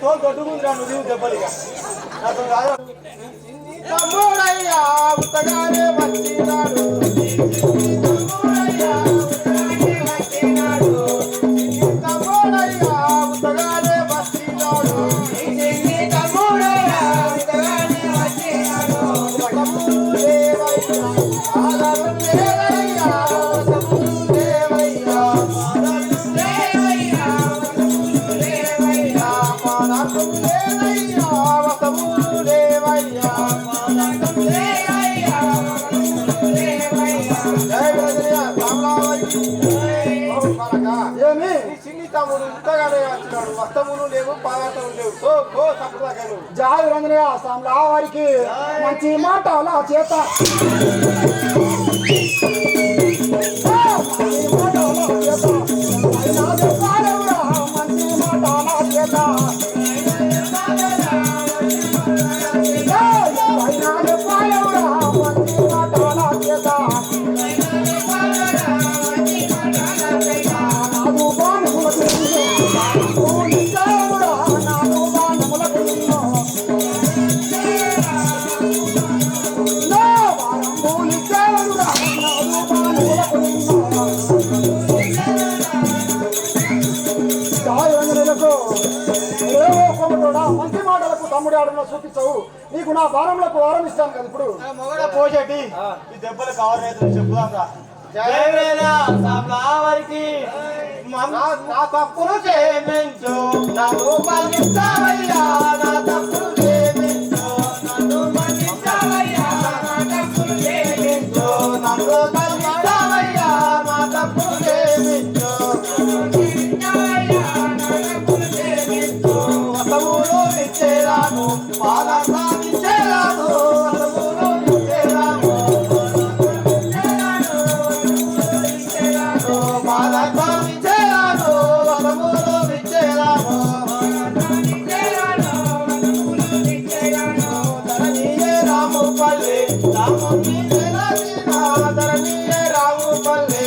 Speaker 3: తోలు దొడ్డుకుందిరా నువ్వు దెబ్బలుగా నాకు కాదు.
Speaker 2: తమ్ముడయ్యా ఉత్తగానే వచ్చినాడు తమ్ముడయ్యా ఉత్తగానే వచ్చినాడు తమ్ముడయ్యా ఉత్తగానే వచ్చినాడు తమ్ముడయ్యా ఉత్తగానే వచ్చినాడు తమ్ముడేవయ్యా ఆదరం లేవయ్యా తమ్ముడేవయ్యా ఆదరం లేవయ్యా తమ్ముడేవయ్యా ఆదరం లేవయ్యా తమ్ముడేవయ్యా
Speaker 1: ఏమి
Speaker 2: చిన్ని తమ్ముడు ఇంతగానే వచ్చినాడు వస్తములు లేవు పదార్థములు లేవు తప్పదాకా
Speaker 1: జాయిరంద్రయ సాంబా వారికి మంచి మాట అలా చేత మంచి మాటలకు తమ్ముడి ఆడలో చూపించవు నీకు నా భారంలోకి వారం ఇస్తాను కదా ఇప్పుడు
Speaker 3: మొగడ పోసేటి ఈ దెబ్బలు కవర్ అవుతుంది చెప్పుదాంగా. వారికి
Speaker 2: నా తప్పులు క్షమించు నన్ను మన్నించవయ్యా నా తప్పులు క్షమించు నన్ను మన్నించవయ్యా నా తప్పులు క్షమించు నన్ను మన్నించవయ్యా నా తప్పులు క్షమించు వసములు ఇచ్చేరాను పాదాన్ని ఇచ్చేరాను వసములు ఇచ్చేరాను పాదాన్ని ఇచ్చేరాను వసములు ఇచ్చేరాను ధరణీయే రాముపల్లి రాముని ధరణీయే రాముపల్లి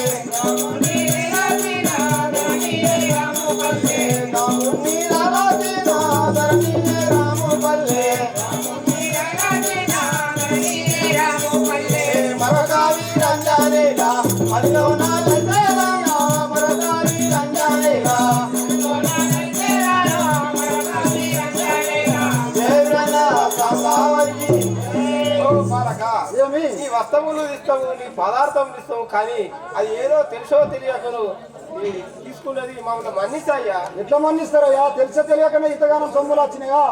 Speaker 2: మరకావి రంజానేలా మరిలోనా లంజానేలా మరకావి రంజానేలా జయవ్రత సాంబావరికి ఓ పాలక
Speaker 1: ఏమి
Speaker 2: నీ వస్తములు ఇస్తాము నీ పదార్థములు ఇస్తాము కానీ అది ఏదో తెలుసో తెలియకను నీ తీసుకున్నది మమ్మల్ని మన్నిస్తాయ్యా.
Speaker 1: ఎట్లా మన్నిస్తారయ్యా తెలిసే తెలియకనే ఇంతగానం సొమ్ములు వచ్చినాయా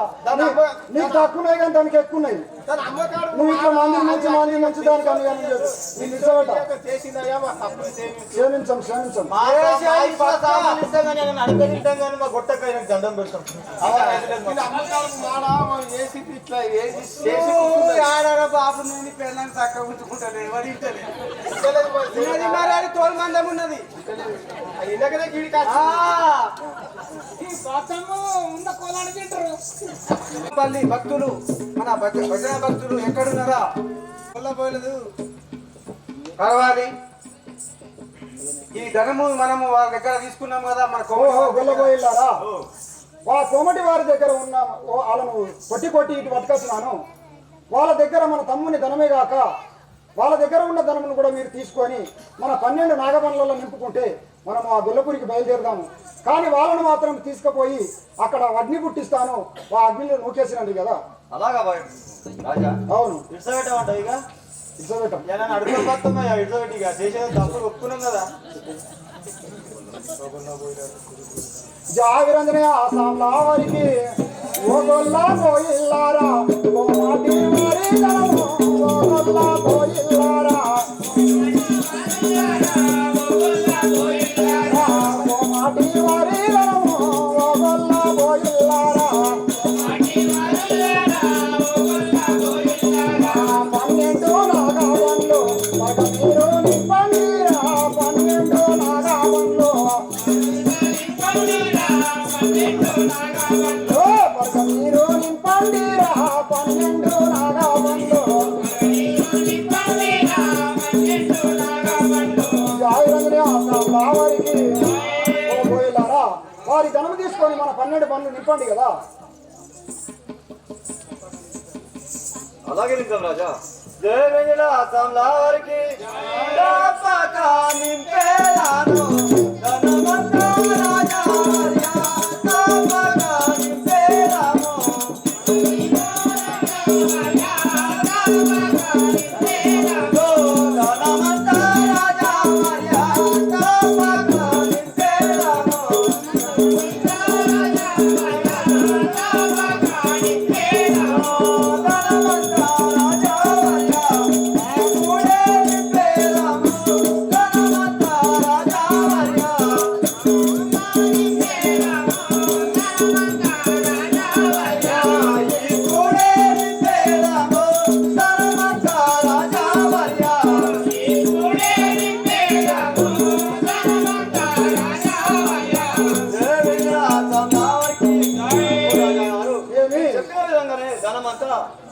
Speaker 1: నీకు తక్కువనే కానీ దానికి ఎక్కువన్నాయి
Speaker 2: దాని అమ్మకాడు
Speaker 1: నువ్వు ఇట్లా మంది మంచి దానికి అని కానీ నీకు ఇచ్చబెట్ట
Speaker 2: చేసిందయ్యా మా తప్పులు
Speaker 1: క్షమించం క్షమించం
Speaker 3: అడుగుతాం కానీ మా గొట్టకాయ దండం పెడతాం.
Speaker 2: అమ్మకాడు మాడా మనం చేసి ఇట్లా వేసి
Speaker 5: బాబు నేను పెళ్ళని చక్కగా ఉంచుకుంటాను వడించలే
Speaker 2: చేసి
Speaker 5: తోలు మందం ఉన్నది
Speaker 2: ఇందకనే గిడి కాదు
Speaker 5: పల్లి భక్తులు మన భజన భక్తులు ఎక్కడున్నారా పోలేదు పర్వాలి ఈ ధనము మనము వాళ్ళ దగ్గర తీసుకున్నాం కదా మన
Speaker 1: ఓహో గొల్లబోయిల్లారా కోమటి వారి దగ్గర ఉన్న వాళ్ళను కొట్టి కొట్టి ఇటు పట్టుకొచ్చినాను వాళ్ళ దగ్గర మన తమ్ముని ధనమే గాక వాళ్ళ దగ్గర ఉన్న ధనమును కూడా మీరు తీసుకొని మన 12 నాగబండ్లలో నింపుకుంటే మనం ఆ గొల్లపూరికి బయలుదేరదాము. కానీ వాళ్ళను మాత్రం తీసుకుపోయి అక్కడ అగ్ని పుట్టిస్తాను, ఆ అగ్నిలో నూకేసినండి కదా.
Speaker 3: అలాగా రాజా
Speaker 1: అవును,
Speaker 3: ఇడ్సబెట్టమంటావు ఇక
Speaker 1: ఇచ్చబెట్టం.
Speaker 3: నేను అడుగుతున్నాయా ఇడ్సబెట్టి ఇక చేసేది తప్పులు ఒప్పుకున్నాం కదా.
Speaker 1: జావిరంజనే ఆసాంలా వారికి ఓ గొల్లా పోయిల్లారా, ఓ మాటి వారి ధనము ఓ గొల్లా పోయిల్లారా, ఓ మాటి వారి ధనము ఓ గొల్లా పోయిల్లారా, 12 నాగబండ్లు మగ మీరు నింపండిరా, 12 నాగబండ్లు మగ మీరు నింపండిరా, 12 నాగబండ్లు. జాయిరంజనే ఆసాంలా వారికి ఓ పోయిల్లారా, వారి ధనం తీసుకొని మన 12 బండ్లు నింపండి కదా.
Speaker 3: అలాగే నింపాం రాజా. జయ వెంకట అస్సాంలా వారికి తప్పక నింపేలాను ధనమంతా రాజా హరియా, తప్పక నింపేలాను ధనమంతా రాజా హరియా, తప్పక నింపేలాను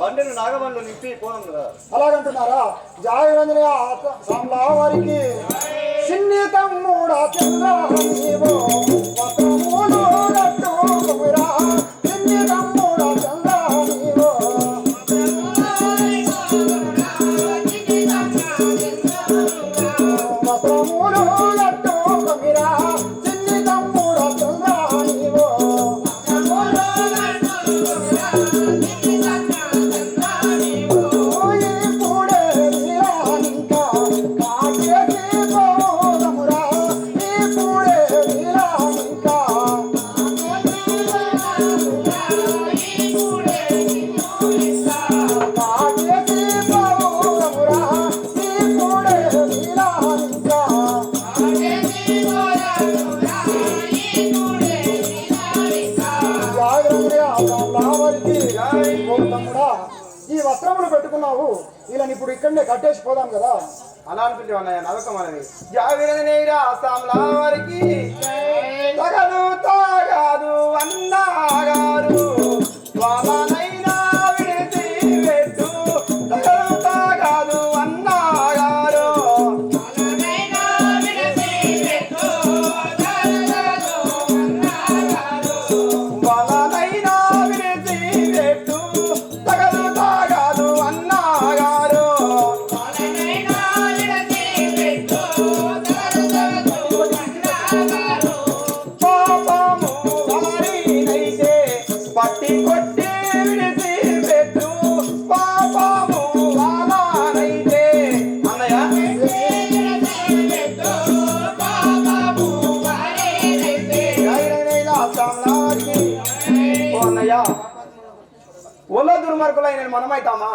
Speaker 3: బండిని నాగబండ్లు నింపి పోదాం కదా.
Speaker 1: అలాగంటున్నారా? జాయిరంజనే ఆసాంలా వారికి సిన్ని తమ్ముడా చంద్రహీవో వస్త్రములు కట్టుకురా, సిన్ని తమ్ముడా చంద్రహీవో వస్త్రములు కట్టుకురా, సిన్ని తమ్ముడా చంద్రహీవో ఈ వస్త్రములు పెట్టుకున్నావు, ఇలా ఇప్పుడు ఇక్కడనే కట్టేసి పోదాం కదా.
Speaker 2: అలా అనుకుంటే అన్నయ్య నరకం అనేది. జావిరంజనేరా ఆసాంలా వారికి తగదు తాగాదు అన్నాగారు, వాళ్ళనైనా విడిచి పెట్టు, తగదు తాగాదు అన్నాగారు, వాళ్ళనైనా విడిచి పెట్టు, తగదు తాగాదు అన్నాగారు, పాపము వారినైతే పట్టి కొట్టి విడిచి పెట్టు, పాపము వాళ్ళనైతే అన్నయ్య జాయిరంజనేరా ఆసాంలా వారికి ఓ అన్నయ్య, ఒళ్ళ దుర్మార్గులైన మనమైతామా?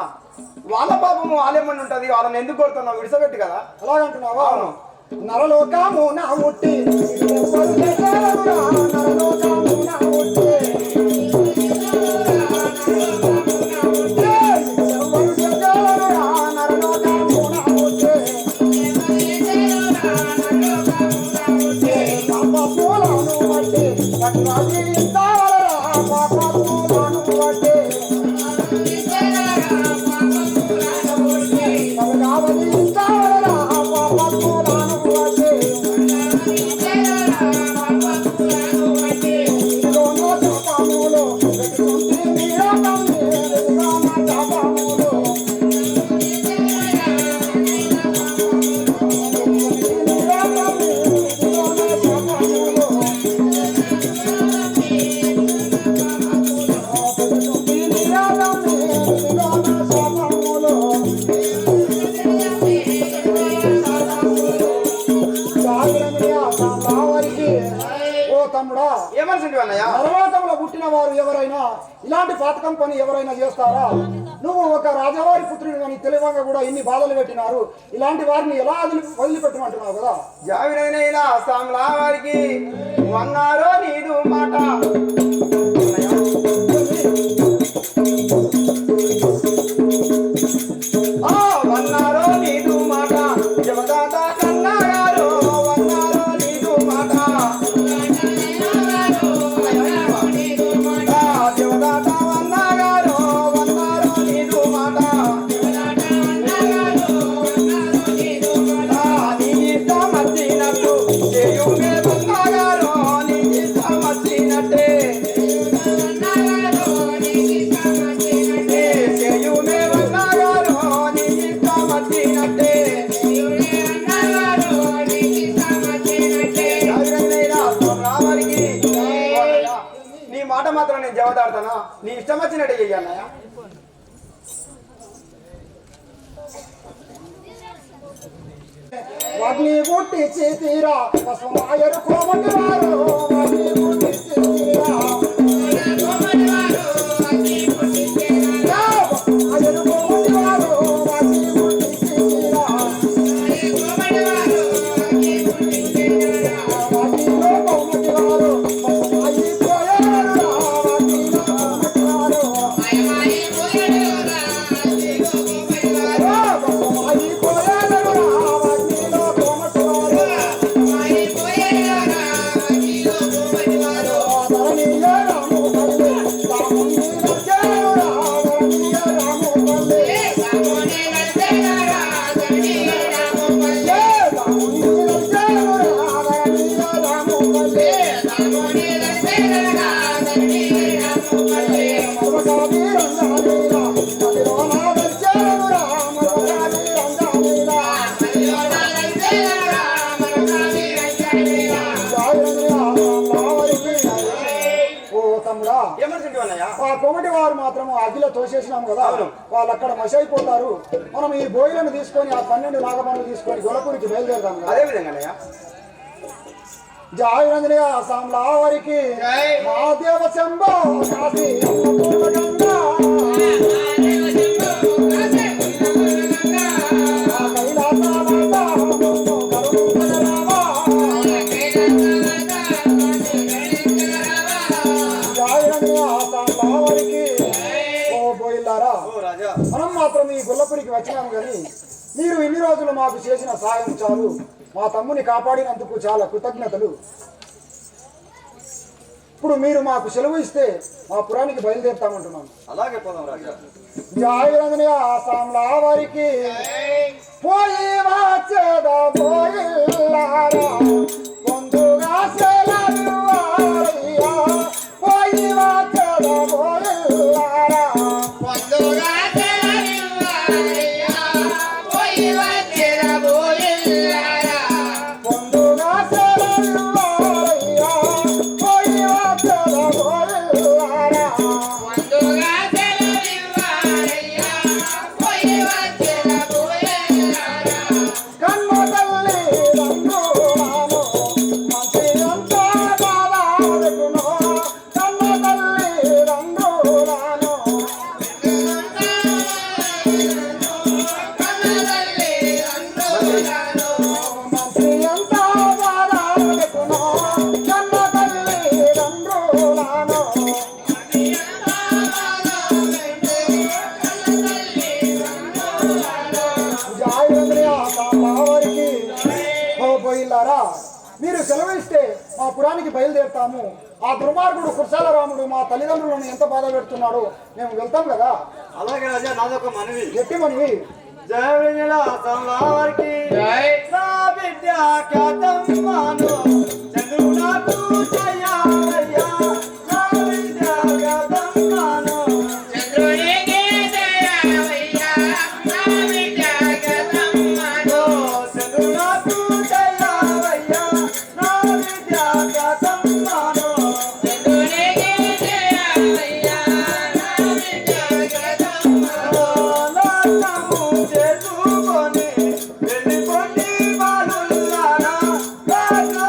Speaker 2: వాళ్ళ పాపము వాళ్ళేమని ఉంటది, వాళ్ళని ఎందుకు కొడుతున్నావు? విడిసబెట్టు కదా.
Speaker 1: అలాగంటున్నావా?
Speaker 2: అవును.
Speaker 1: నరలోకము నా ఉట్టి నరలోకము నా ఉట్టి నరలోకము నా ఉట్టి పాప పూలను బట్టి కట్రాజీ ఇస్తావరా, పాప పూలను బట్టి కావలి ఇస్తావరా, పాప పూలను బట్టి ఎవరైనా ఇలాంటి పాతకం పని ఎవరైనా చేస్తారా? నువ్వు ఒక రాజవారి పుత్రుడు అని తెలివంగా కూడా ఇన్ని బాధలు పెట్టినారు. ఇలాంటి వారిని ఎలా వదిలిపెట్టమంటున్నావు కదా?
Speaker 2: జావినైనా సామ్లా వారికి వన్నారో నీదు మాట వన్నారో నీదు మాట జమదాత కన్నాయారో వన్నారో నీదు మాట జమదాత వన్నాయారో వన్నారో నీదు మాట నీ ఇష్టం వచ్చినట్టు చేయుమే వన్నాయారో నీ ఇష్టం వచ్చినట్టే చేయుమే వన్నాయారో నీ ఇష్టం వచ్చినట్టే నీ మాట మాత్రం నేను జవదాడతానా? నీ ఇష్టం వచ్చినట్టే చెయ్యన్నయ్య.
Speaker 1: వాటిని పుట్టించి తీరా పసుమాయరు కోమటి వారు వాటిని పుట్టించి తీరా ఆయరు కోమటి వారు వాటిని పుట్టించి తీరా వాటిలో కోమటి వారు పసుమాయి పోయారు వాటిలో కోమటి వారు పసుమాయి పోయారు వాటిలో కోమటి వారు ధరణీయ రాము పల్లె రాముని నచ్చారు ధరణీయ రాము పల్లె రాముని నచ్చారు ధరణీయ రాము పల్లె మరొకటి రంగాలీలా మదిలోన వచ్చారు మరొకటి రంగాలీలా ఓ తమ్ముడా,
Speaker 2: ఏమనుకుంటావు అన్నయ్య?
Speaker 1: ఆ కోమటి వారు మాత్రం అగ్గిలో తోసేసినాం కదా, వాళ్ళు అక్కడ మసి అయిపోతారు. మనం ఈ బోయిలను తీసుకొని ఆ 12 నాగమణులు తీసుకొని గొలపూరికి బయలుదేరదాం కదా.
Speaker 2: అదే విధంగా అన్నయ్య.
Speaker 1: జయ రంజనీయ సామ్లావరికి మహాదేవ శంభో కాశీ అన్నపూర్ణగంగా కైలాసవాస కరుణాకరరావా. జయ రంజనీయ సామ్లావరికి ఓ బోయిల్లారా,
Speaker 2: ఓ రాజా,
Speaker 1: మనం మాత్రం ఈ గొల్లపురికి వచ్చినాము కానీ మీరు ఇన్ని రోజులు మాకు చేసిన సాయం చాలు. మా తమ్ముని కాపాడినందుకు చాలా కృతజ్ఞతలు. ఇప్పుడు మీరు మాకు సెలవు ఇస్తే మా పురానికి బయలుదేరుతామంటున్నాను.
Speaker 2: అలాగే పోదాం రాజా.
Speaker 1: జాయిరంజనీయ సామ్లా వారికి పోయి వచ్చేద పోయిల్లారా పొందుగా సెలవివ్వాలయ్యా. పోయి వచ్చేద పోయిల్లారా పొందుగా సెలవివ్వాలయ్యా. పోయి వచ్చేద పోయిల్లారా కన్ను తల్లి రంగురాను మంచి అంతా బాలాడుకును. కన్ను తల్లి రంగురాను మంచి అంతా బాలాడుకును. కన్ను తల్లి రంగురాను జాయిరంద్రియ సాంబావరికి ఓ పోయిల్లారా, మీరు సెలవిస్తే మా పురానికి బయలుదేరుతాము. ఆ దుర్మార్గుడు కుర్సాల రాముడు మా తల్లిదండ్రులను ఎంత బాధ పెడుతున్నాడో మేము వెళ్తాం కదా.
Speaker 3: అలాగే రాజా, నాదొక మనవి.
Speaker 1: గట్టిమని
Speaker 3: జయ విజయ వారికి నా బిడ్డ ఖ్యాతమ్మాను చంద్రునాకు జయాలయ్యా. నా బిడ్డ ఖ్యాతమ్మాను చంద్రునాకు జయాలయ్యా. నా బిడ్డ ఖ్యాతమ్మాను నాటము చేసుకొని వెళ్ళిపోండి బాలుల్లారా. రాజా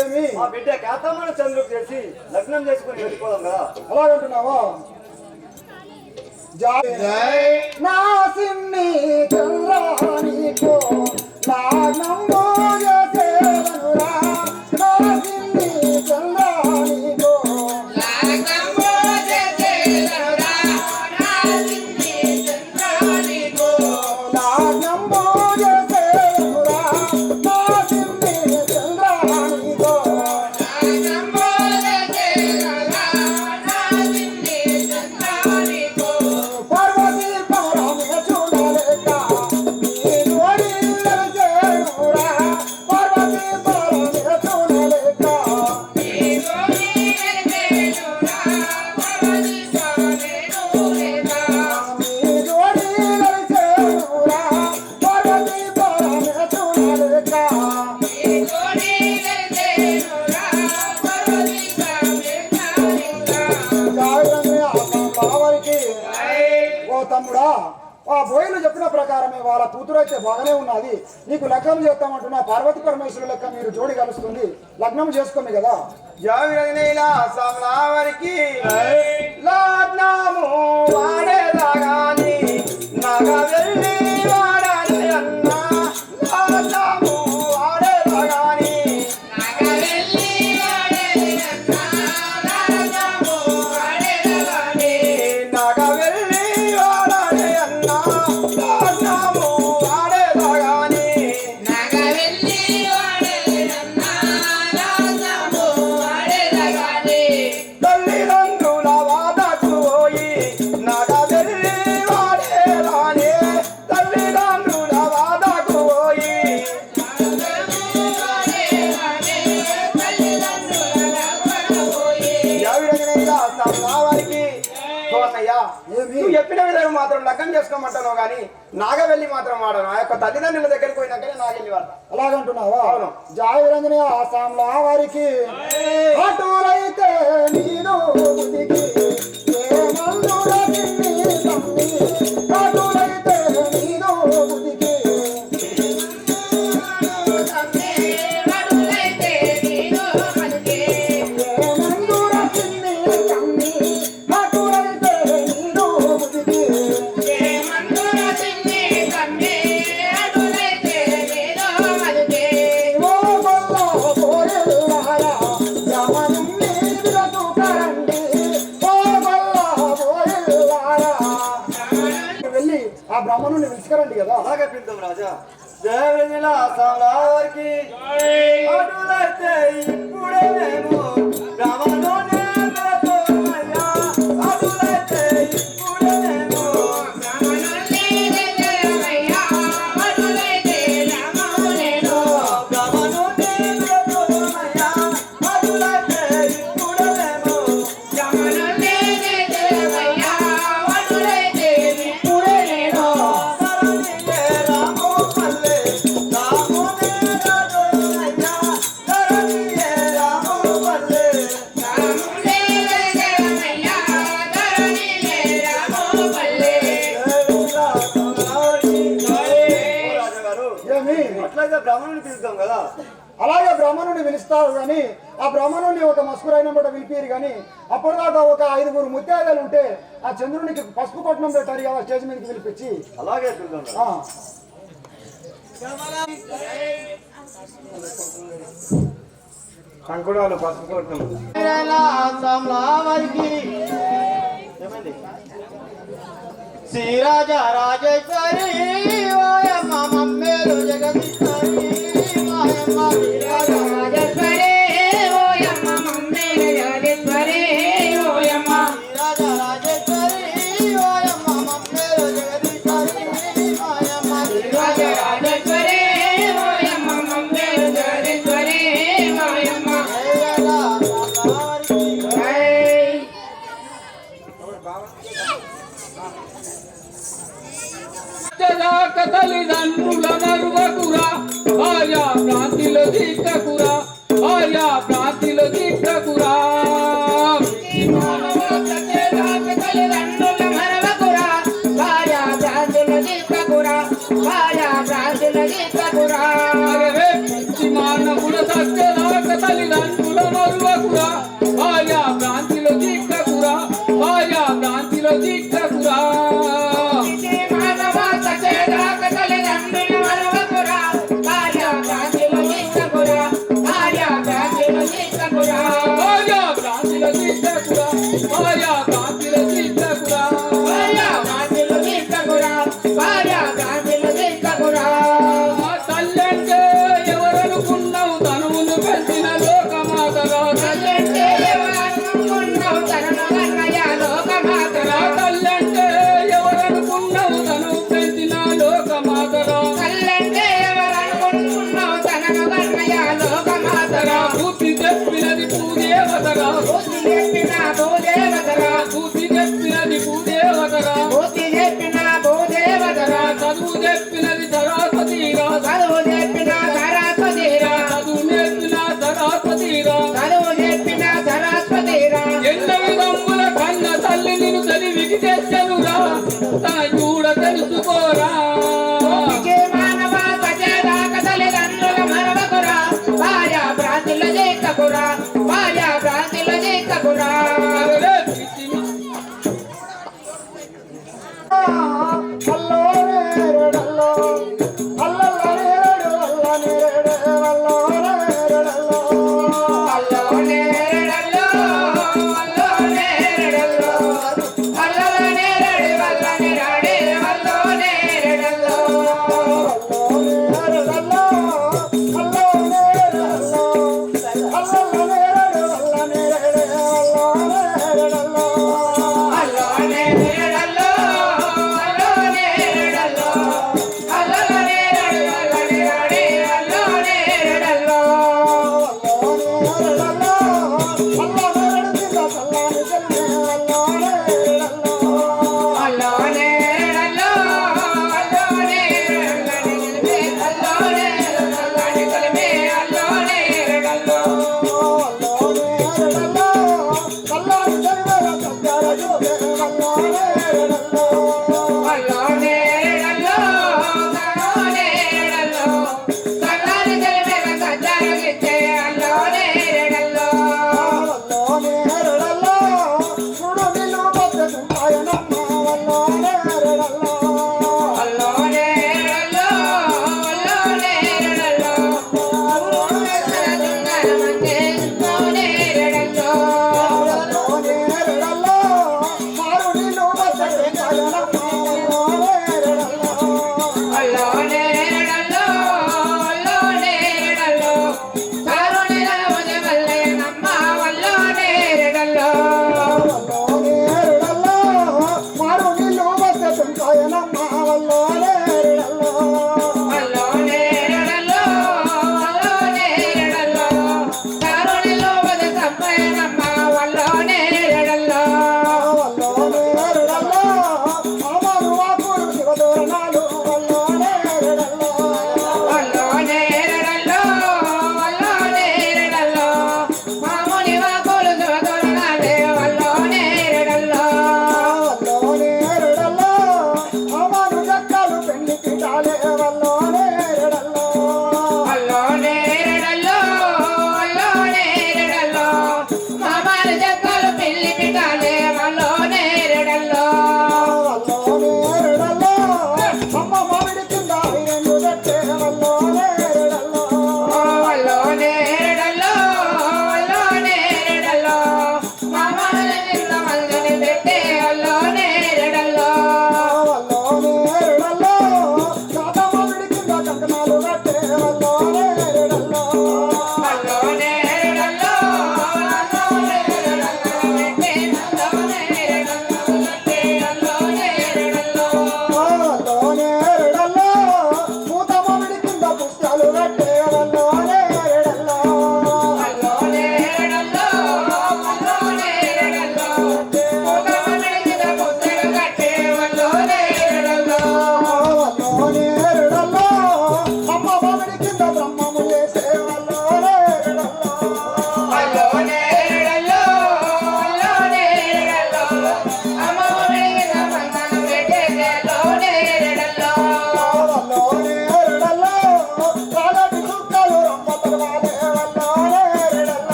Speaker 1: ఏమి
Speaker 3: మా బిడ్డ కాతమ్మను చంద్రుకు చేసి లగ్నం చేసుకుని వెళ్ళిపోదాం కదా.
Speaker 1: అలాగంటున్నావా? నా సిన్ని చంద్రానికో నాగంబో చేసేవనురా, నా సిన్ని చంద్రానికో
Speaker 4: లాగంబో చేసేదనురా, నా సిన్ని చంద్రానికో.
Speaker 1: నాగంబో చేసేవనురా, నా సిన్ని చంద్రానికో.
Speaker 4: లాగంబో చేసేదనురా, నా సిన్ని చంద్రానికో.
Speaker 1: పార్వతీ పరమేశ్వరుడలేక నీ జోడి చేరురా, పార్వతీ పరమేశ్వరుడలేక
Speaker 4: నీ జోడి చేరురా, పరమశివుని నువ్వేగా.
Speaker 1: నీ జోడి చేరురా, పార్వతీ పరమేశ్వరుడలేక
Speaker 4: నీ జోడి చేరురా, పరమశివుని
Speaker 1: జాగ్రత్తగా కావరికి. ఓ తమ్ముడా, ఆ బోయిలు చెప్పిన ప్రకారమే వాళ్ళ కూతురు అయితే బాగానే ఉన్నది. నీకు లగ్నం చేస్తామంటున్నా పార్వతీ పరమేశ్వరు లెక్క మీరు జోడి కలుస్తుంది, లగ్నం చేసుకోండి కదా.
Speaker 2: జావిరనేలా సామలావరికి లగ్నము వాడేదాగాని నగ వెళ్ళి వాడాలి అన్నా, లగ్నము వాడేదాగాని
Speaker 4: నాగవెల్లి వాడేదన్నా, రాగము వాడేదగాని.
Speaker 2: నగ వెళ్ళి వాడాలి అన్నా, లగ్నము వాడేదాగాని
Speaker 4: నాగవెల్లి వాడేదన్నా, రాగము వాడేదగాని.
Speaker 2: తల్లిదండ్రుల వాదకు పోయి నగ వెళ్ళి వాడేదాని, తల్లిదండ్రుల వాదకు పోయి
Speaker 4: రాగము వాడేదగాని, తల్లిదండ్రుల పోయి.
Speaker 2: వారికి అన్నయ్యా
Speaker 1: ఏమి?
Speaker 2: నువ్వు చెప్పిన విధంగా మాత్రం లగ్నం చేసుకోమంటాను కానీ నాగవెల్లి మాత్రం వాడను. ఆ యొక్క తల్లిదండ్రుల దగ్గరికి పోయినాకనే నాగెళ్ళి వాడతా.
Speaker 1: అలాగంటున్నావా?
Speaker 2: అవును.
Speaker 1: జాయిరంజనే ఆసాంలా వారికి అటులైతే నేను బుదికి ఏ మందుల తిన్ని తమ్మి, అటులైతే నేను బుదికి
Speaker 4: తమ్మే వడులైతే నీలో మనకే.
Speaker 1: ఏ మందుల తిన్ని తమ్మి, అటులైతే నేను బుదికి
Speaker 4: ఏ మందుల తిన్నే తమ్మే వడులైతే నీలో మనకే.
Speaker 1: ఓ గొల్ల పోయెల్లారా, యమనుని విరచుకరండి, ఓ గొల్ల పోయెల్లారా. వెళ్ళి ఆ బ్రాహ్మణుని పిలుచుకరండి కదా.
Speaker 3: అలాగే పిలుద్దాం రాజా. జయవేదిలా సామలావరికి అటులైతే ఇప్పుడే మేము రామలోనే వెళుతున్నామయ్యా. అటులైతే ఇప్పుడే మేము
Speaker 4: రామనుల్లి వెయ్యమయ్యా, వడులైతే రామమునేను.
Speaker 3: రామలోనే వెళుతున్నామయ్యా. అటులైతే ఇప్పుడే మేము
Speaker 4: రామనుల్లి వెయ్యమయ్యా, వడులైతే ఇప్పుడే నేను.
Speaker 3: ధరణియే రామో పల్లె, రామునే రాజోనయ్యా. ధరణియే రామో పల్లె.
Speaker 4: రాముడే వెయ్యమయ్యా, ధరణిలే రామోపల్లె.
Speaker 1: ఏమి?
Speaker 3: అట్లయితే బ్రాహ్మణుని పిలుద్దాం కదా.
Speaker 1: అలాగే బ్రాహ్మణుని పిలుస్తారు కానీ ఆ బ్రాహ్మణుని ఒక మస్కురైన కూడా పిలిపిరు కానీ అప్పటిదాకా ఒక 5 ముత్తైదలు ఉంటే ఆ చంద్రునికి పసుపు కొట్టడం పెట్టారు కదా స్టేజ్ మీదకి పిలిపించి.
Speaker 3: అలాగే పిలుద్దాం రా.
Speaker 1: ఆ,
Speaker 2: కంకుడాలు పసుపు కొట్టం
Speaker 3: శ్రీరాజ రాజేశ్వరి ఓయమ్మ మమ్మేలు జగదీశ్వరి మాయమ్మ శ్రీరాజ
Speaker 4: రాజేశ్వరి ఓయమ్మ మమ్మేలు జగదీశ్వరి ఓయమ్మ.
Speaker 3: శ్రీరాజ రాజేశ్వరి ఓయమ్మ మమ్మేలు జగదీశ్వరి మాయమ్మ శ్రీరాజ
Speaker 4: రాజేశ్వరి ఓయమ్మ మమ్మేలు జగదీశ్వరి ఓయమ్మ.
Speaker 6: తల్లిదండ్రుల మరువకురా, ఆయా ప్రాంతిలో దిక్కకురా, ఆయా ప్రాంతిలో దిక్కకురా.
Speaker 4: తల్లిదండ్రుల మరవకురా, భార్యా భ్రాంతుల దిక్కకురా, భార్యా భ్రాంతుల దిక్కకురా.
Speaker 6: సత్యదాక తల్లిదండ్రుల మరువకురా ఆయా భ్రాంతిలో చిక్కకురా ఆయా భ్రాంతిలో చిక్కకురా
Speaker 4: మానవ సచేదాక తల్లిదండ్రుల మరువకురా భార్య భ్రాంతిలో చిక్కకురా భార్య భ్రాంతిలో చిక్కకురా
Speaker 6: ఆయా భ్రాంతిలో చిక్కకురా ఆయా భ్రాంతిలో చిక్కకురా
Speaker 4: భార్య భ్రాంతిలో చిక్కకురా భార్య భ్రాంతిలో చిక్కకురా
Speaker 6: తల్లంటే ఎవరనుకున్నావు తనువును పెంచిన లోకమాతగా
Speaker 4: తల్లంటే ఎవరనుకున్నావు తనను కన్నయ్య లోకమాతరా
Speaker 6: తల్లంటే ఎవరనుకున్నావు తనువు పెంచిన లోకమాతగా
Speaker 4: తల్లంటే ఎవరనుకున్నావు తనను కన్నయ్య లోకమాతరా
Speaker 6: బుద్ధి చెప్పినది పూదేవతగా
Speaker 4: బుద్ధి చెప్పిన భూదేవతరా
Speaker 6: బుద్ధి చెప్పినది పూదేవతగా
Speaker 4: బుద్ధి చెప్పిన భూదేవతరా
Speaker 6: చదువు చెప్పినది సరస్వతిగా
Speaker 4: చదువు చెప్పిన సరస్వతిరా
Speaker 6: చదువు నేర్పిన సరస్వతిగా
Speaker 4: చదువు చెప్పిన సరస్వతిరా
Speaker 6: ఎన్న విధముల కన్న తల్లి నిన్ను చదివికి తెచ్చనురా తన చూడ తెలుసుకోరా
Speaker 4: భూమికి మానవ సచేదాక తల్లిదండ్రుల మరవకురా భార్య భ్రాంతిలో చిక్కకురా భార్య భ్రాంతిలో చిక్కకురా
Speaker 6: అరే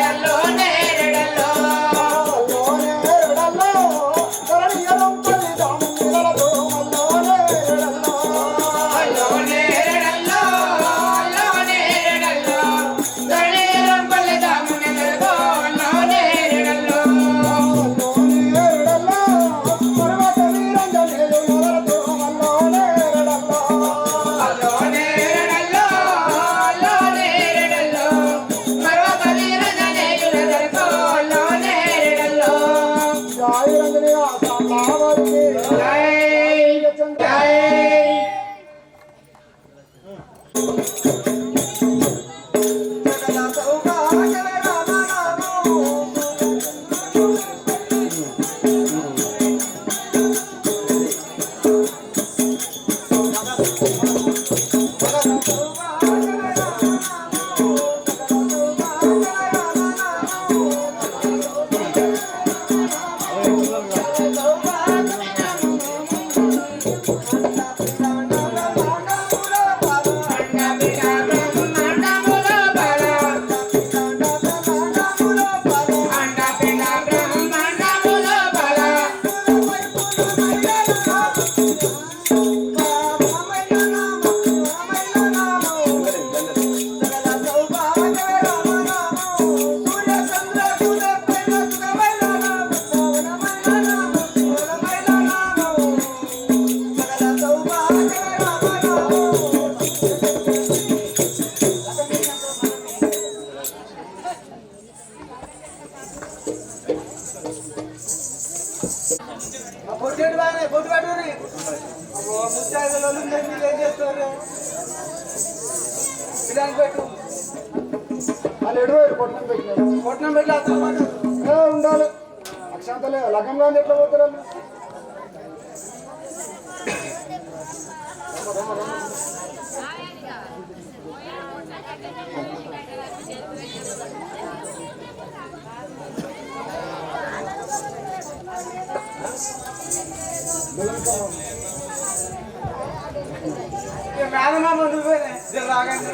Speaker 4: నేరడల్లో నేరడల్లో అల్లో నేరడల్లో అల్లో నేరడల్లో ధరణిరంపల్లి దామునెలతో అల్లో నేరడల్లో అల్లో నేరడల్లో అల్లో నేరడల్లో మరొక వీరజనేయులతో అల్లో నేరడల్లో జై జై
Speaker 5: పొట్టేడు బాగానే పొట్టు పెట్టుకుని ముత్తాయిలు మీరు ఏం చేస్తారు పిల్లలు పెట్టు
Speaker 1: వాళ్ళు ఎడువేరు కొట్టం పెట్టినారు
Speaker 5: కొట్టిన పెట్టి అతను
Speaker 1: ఉండాలి అక్షాంతలే లగ్గంగా ఎట్లా పోతారు వాళ్ళు?
Speaker 5: మేనమామ నువ్వేనే రాగానే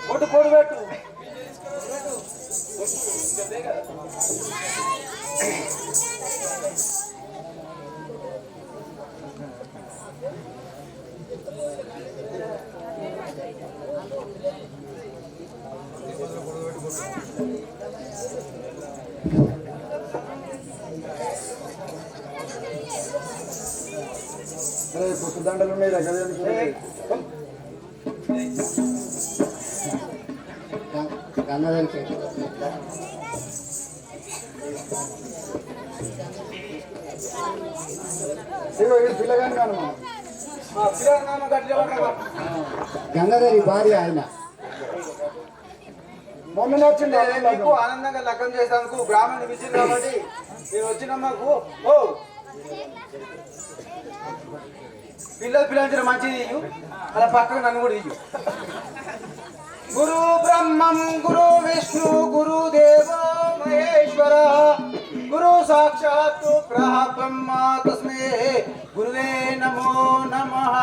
Speaker 5: పొట్టు పొడి పెట్టు
Speaker 1: పుట్టు దండలు ఉన్నాయి దగ్గర పిల్లగాని కాను
Speaker 5: పిల్లలు గట్టిగా
Speaker 1: గంగాధరి భార్య ఆయన మొన్న వచ్చింది
Speaker 5: నీకు ఆనందంగా లగ్గం చేసేందుకు గ్రామం విజిట్ కాబట్టి నేను వచ్చిన మాకు ఓ పిల్లలు పిల్లలు మంచిది ఇయ్యు అలా పక్కన నన్ను కూడా ఇయ్యు గురు బ్రహ్మం గురు విష్ణు గురు దేవో మహేశ్వర గురు సాక్షాత్ బ్రహ్మ తస్మే గురువే నమో నమః.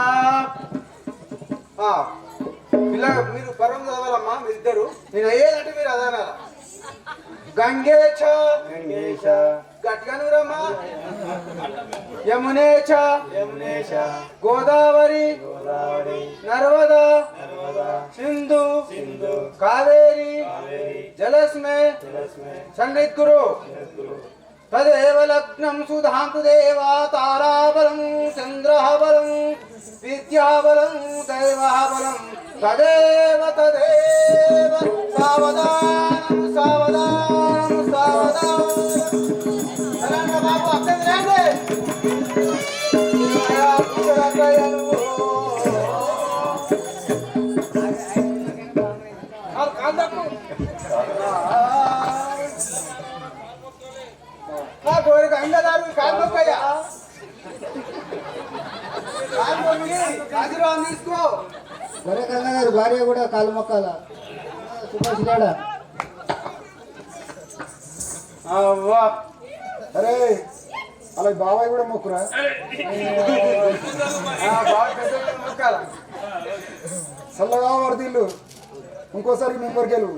Speaker 5: పిల్ల మీరు పర్వం చదవాలమ్మా మీరిద్దరు నేను అయ్యేదంటే మీరు అదనాల గంగేచ గట్టిగానురమ్మా యమునేచ గోదావరి నర్మదా సింధు కావేరి జలస్మే సన్నిధ్ కురు తదేవ లగ్నం సుధాంతు దేవా తారాబలం చంద్రబలం విద్యాబలం దైవబలం తదేవ తదేవ సావధానం సావధానం సావధానం. బాబు అక్కడికి రండి. కోరిక అందదారు కాల్మొక్కయ్యా ఆశీర్వాదం తీసుకో.
Speaker 1: గరే గంగాధరి భార్య కూడా కాలు మొక్కాల సుభాష్ గాడా అరే అలా బాబాయ్ కూడా మొక్కురా
Speaker 5: బాగా పెద్ద మొక్కాల
Speaker 1: చల్లగా వరదిల్లు ఇంకోసారి మెంబర్కెళ్ళు.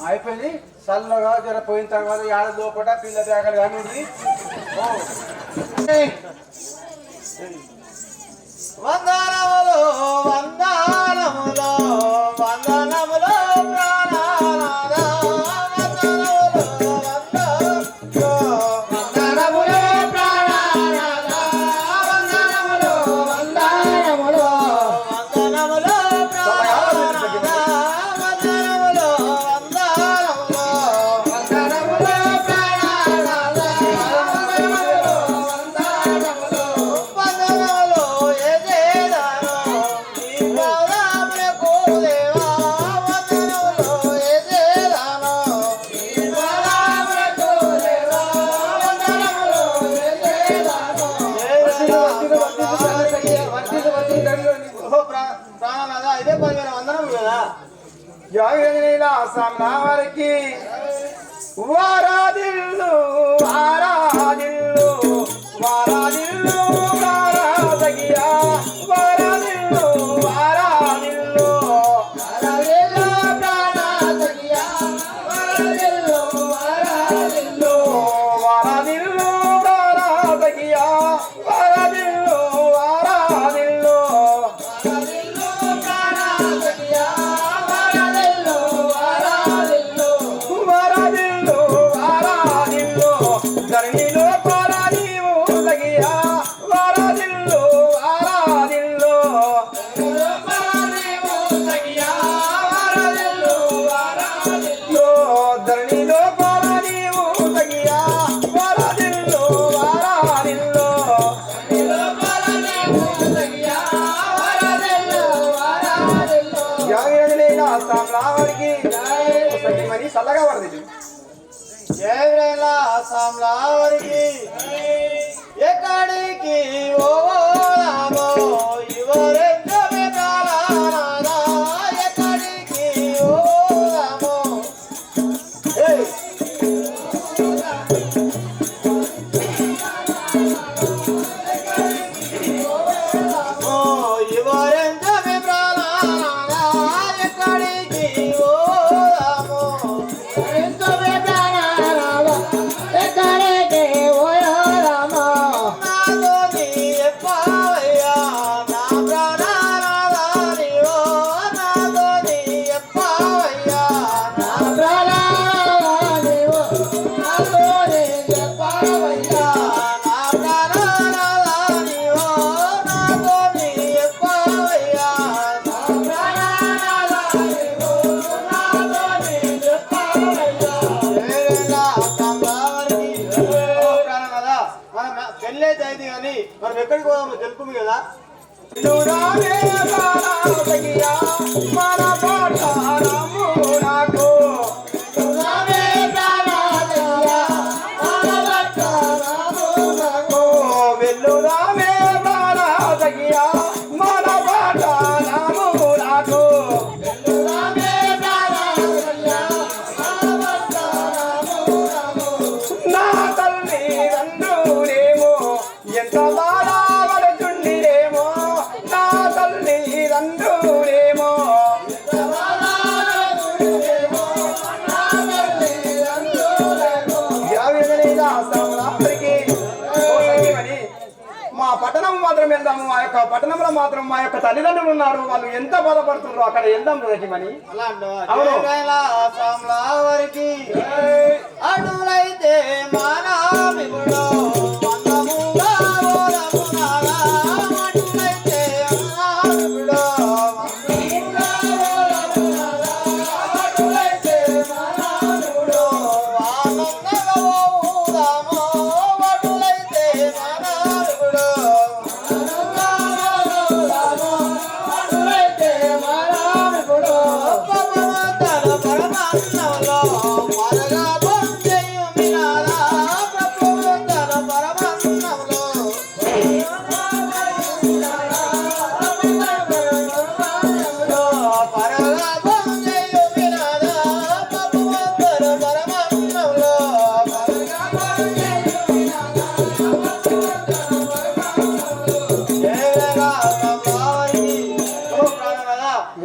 Speaker 5: అయిపోయింది చల్లగా జర పోయిన తర్వాత ఏడ లోపల పిల్ల తేగలు కానీ ఉంది.
Speaker 3: వందనములు వందనములు వందనములు ప్రాణనాథ వందనములు
Speaker 4: వందనములు ప్రాణనాథ వందనములు వందనములు
Speaker 3: వందనములు ప్రాణనాథ వందనములు వందనములు
Speaker 4: వందనములు ప్రాణనాథ వందనములు
Speaker 3: వందనములు ఎదేదాను నీ పాదములకు దేవా వందనములు ఎదేదాను
Speaker 4: నీ పాదములకు దేవా వందనములు ఎదేదాను
Speaker 3: ప్రాణనాథ ఇదే 10,000 వందనములు కదా.
Speaker 2: యాగేంద్రీల వారికి వారాదిల్లు వారాదిల్లు వారాదిల్లు వారాదగియా వారాదిల్లు వారాదిల్లు
Speaker 4: వరదిల్లు ప్రాణాదగియా వరదిల్లు వరదిల్లు
Speaker 2: వారాదిల్లు వారాదగియా వారాదిల్లు వారాదిల్లు
Speaker 4: వరదిల్లు ప్రాణాదగియా వరదిల్లు వరదిల్లు
Speaker 2: వారాదిల్లు వారాదిల్లు ధరణిలో పారాదీవు దగియా వారాదిల్లు వారాదిల్లు
Speaker 4: వరదిల్లు తగియా వరదిల్లు వరదిల్లు
Speaker 2: ధరణిలో పారాదీవు దగియా వారాదిల్లు వారాదిల్లు
Speaker 4: వరదిల్లు తగియా వరదిల్లు వరదిల్లు
Speaker 2: యాగేంద్రీల వారికి మరి చల్లగా వరది
Speaker 3: జయవేళ సామ్లావరికి ఎక్కడికి ఓలామో ఇవరెందమే ప్రాణనాథ ఎక్కడికి ఓలామో ఏయ్ ఓ ఇవరెందమే ప్రాణనాథ ఎక్కడికి ఓలామో
Speaker 4: ఎంతమే ప్రాణనాథ ఎక్కడికి ఓయరామా
Speaker 3: నాతో నీ ఎప్పవయ్యా నా ప్రాణనాథ నీవో నాతో నీ ఎప్పవయ్యా నా
Speaker 4: ప్రాణాదేవో నాతోనే చెప్పవయ్యా
Speaker 3: నా ప్రాణనాథ నీవో నాతో నీ ఎప్పవయ్యా
Speaker 4: ప్రాణాదేవో నాతోనే చెప్పవయ్యా
Speaker 3: పెళ్ళైతే అయింది కానీ మనం ఎక్కడికి పోదామో తెలుపు కదా.
Speaker 2: నురావే వారాదగియా మన పాఠారము నాకు
Speaker 4: నామే ప్రాణాదయ్యా ఆలవట్టారాము నాకు
Speaker 2: వెల్లురావే వారాదగియా మన పాఠారము నాకు
Speaker 4: నామే ప్రాణాదయ్యా ఆలవట్టారాము నాకు
Speaker 2: నా తల్లి రందురేమో ఎంత బాధపడుతుండిరేమో నా తల్లి రందురేమో మా పట్టణం మాత్రం వెళ్దాము మా యొక్క పట్టణంలో మాత్రం మా యొక్క తల్లిదండ్రులు ఉన్నారు వాళ్ళు ఎంత బాధపడుతున్నారో అక్కడ వెళ్దాం రజమని
Speaker 3: అలా అంటావా?
Speaker 2: అవును.
Speaker 3: జయవేళ సామ్లావరికి అడులైతే మానవిగుడో మందముగా ఓలమునాలా అడులైతే మానవిగుడో మందముగా ఓలమునాలా అడులైతే మానవిగుడో ఆనందగా ఓదామో అడులైతే మానవిగుడో భగవంతన పరమాత్మలో పరగా పొందెయ్యు మినాలా భగవంతన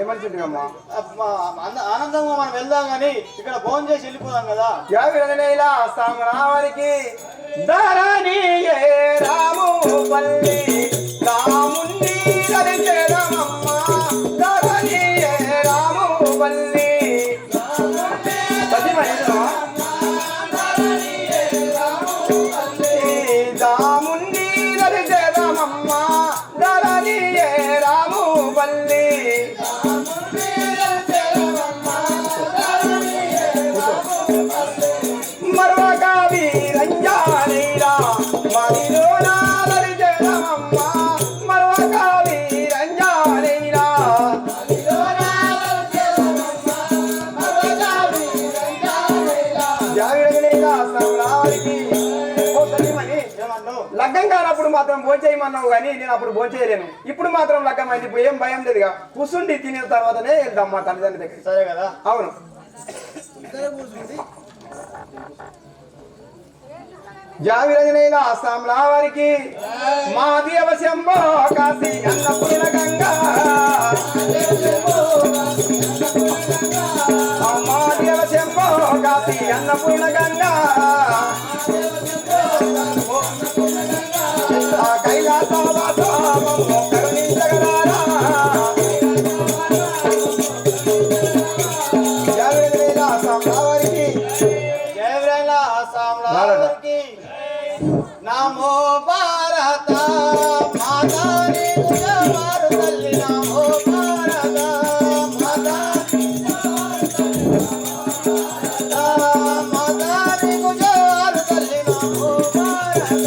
Speaker 2: ఏమనుకుంటున్నామ్మా?
Speaker 3: ఆనందంగా మనం వెళ్దాం కానీ ఇక్కడ భోజనం చేసి వెళ్ళిపోదాం కదా.
Speaker 2: యావిడనేలా సామరావరికి ధరణి రాము పల్లి రాముని ధరించేదమమ్మ ధరణి రాము పల్లి రాముని ధరించేదమమ్మ ధరణి రాము పల్లి మరొక వీరంజానీరా మదిలోనా ధరించేదమమ్మ మరొక వీరంజానీరా లగ్గం కానప్పుడు మాత్రం భోంచేయమన్నావు కానీ నేను అప్పుడు భోంచేయలేను. ఇప్పుడు మాత్రం లగ్గం అయింది, ఇప్పుడు ఏం భయం లేదుగా. కూర్చుండి తినిన తర్వాతనే వెళ్దాం మా తల్లిదండ్రుల దగ్గర.
Speaker 3: సరే కదా?
Speaker 2: అవును. జావిరంజనేల ఆసాంలా వారికి మా దేవ శంభో కాశీ అన్నపూర్ణ గంగా మా దేవ శంభో కాశీ అన్నపూర్ణ గంగా కైలాసవాసము కరుణించగలారా జావిరంజనేల ఆసాంలా వారికి
Speaker 3: నమో భారత మాతాని గుజవారు తల్లి నమో భారత మాతాని గుజవారు తల్లి నమో భారత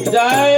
Speaker 6: జై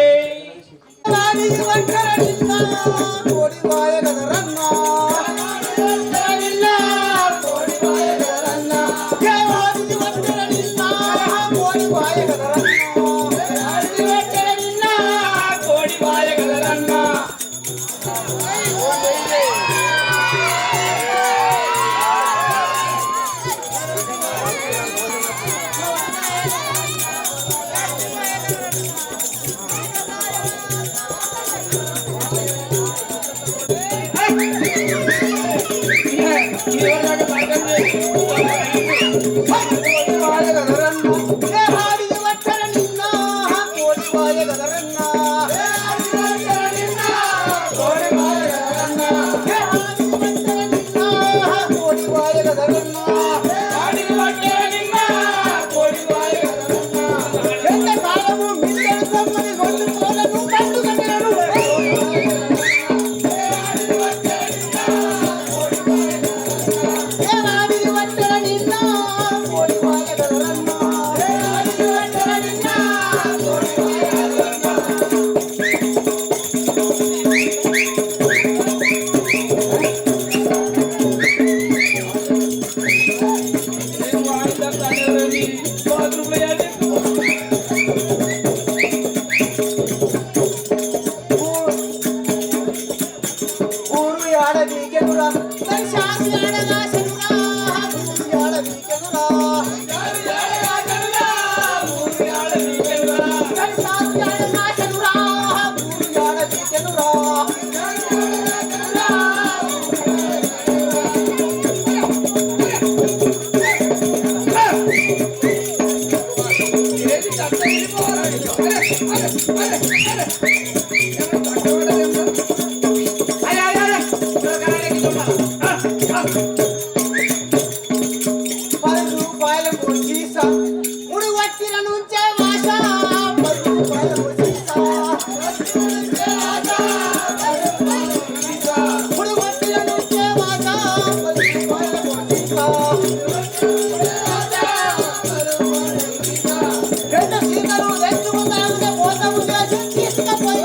Speaker 4: రెండు సీతలు తెచ్చుకుందాం పోతాము తీసుకపోయి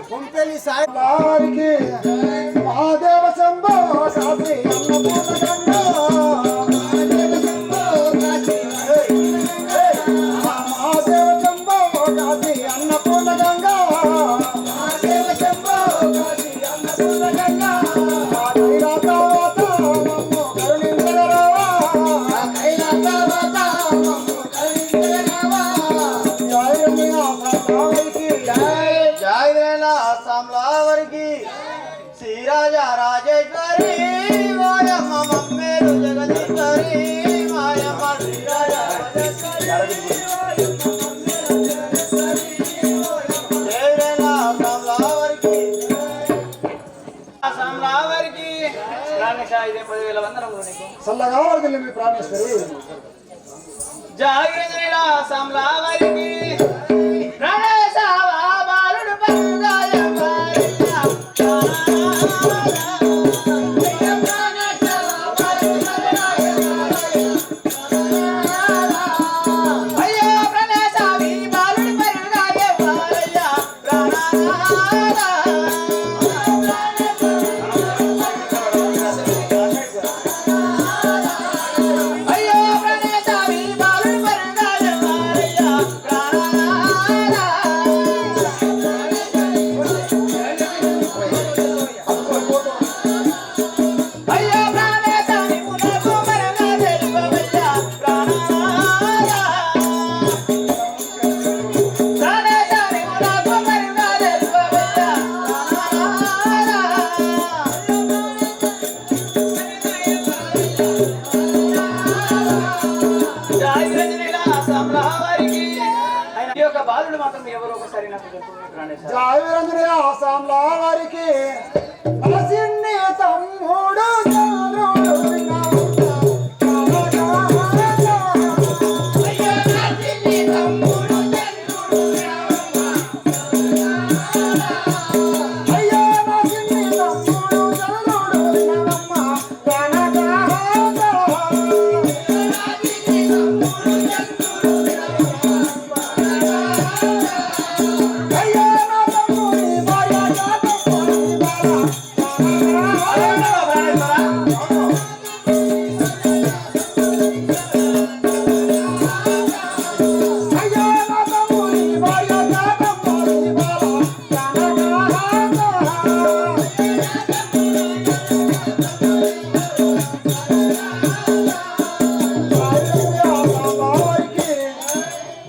Speaker 5: కొంపెల్లి సాయి
Speaker 1: వారికి మహాదేవ శంభో కాశీ అన్నపూర్ణ గంగా మహాదేవ శంభో కాశీ అన్నపూర్ణ గంగా మహాదేవ శంభో కాశీ అన్నపూర్ణ గంగా కైలాసవాత మమ్ము కరుణించగలవా కైలాసవాత మమ్ము కరుణించగలవా
Speaker 3: సాంలావరికి శ్రీరాజా రాజేశ్వరి మాయమ్మ మమ్మేలు జగదీశ్వరి మాయమ్మ శ్రీరాజా సాంలావరికి ప్రాణశాయి 10,000 వందనములు నీకు
Speaker 1: చల్లగా వర్గలి మీ ప్రాణేశ్వరి
Speaker 3: జాగిరిలా సాంలావరికి ప్రాణేశావా బాలుడు పంగాయ మారిలా అయ్యో ప్రాణేశావి బాలుడు పంగాయ మారిలా అయ్యో ప్రాణేశావి బాలుడు పంగాయ మారిలా అయ్యో ప్రాణేశావి పునకు మరణ తెలుపవయ్యా ప్రాణేశావి పునకు మరణ తెలుపవయ్యా జాగ్రత్తగా సంభ్రమరికి ఈ యొక్క బాలుడు మాత్రం ఎవరో ఒకసారి నాకు చెప్పు ప్రాణేశావి
Speaker 1: జావిరంజనే ఆసాంల వారికి నరసింహి తమ్ముడు చంద్రుడు అయ్యో నరసింహి తమ్ముడు చంద్రుడు నవమ్మ అయ్యో నా తమ్ముడి భార్య జాతమ్ముడి అయ్యో నా తమ్ముడి భార్య జాతమ్ముడి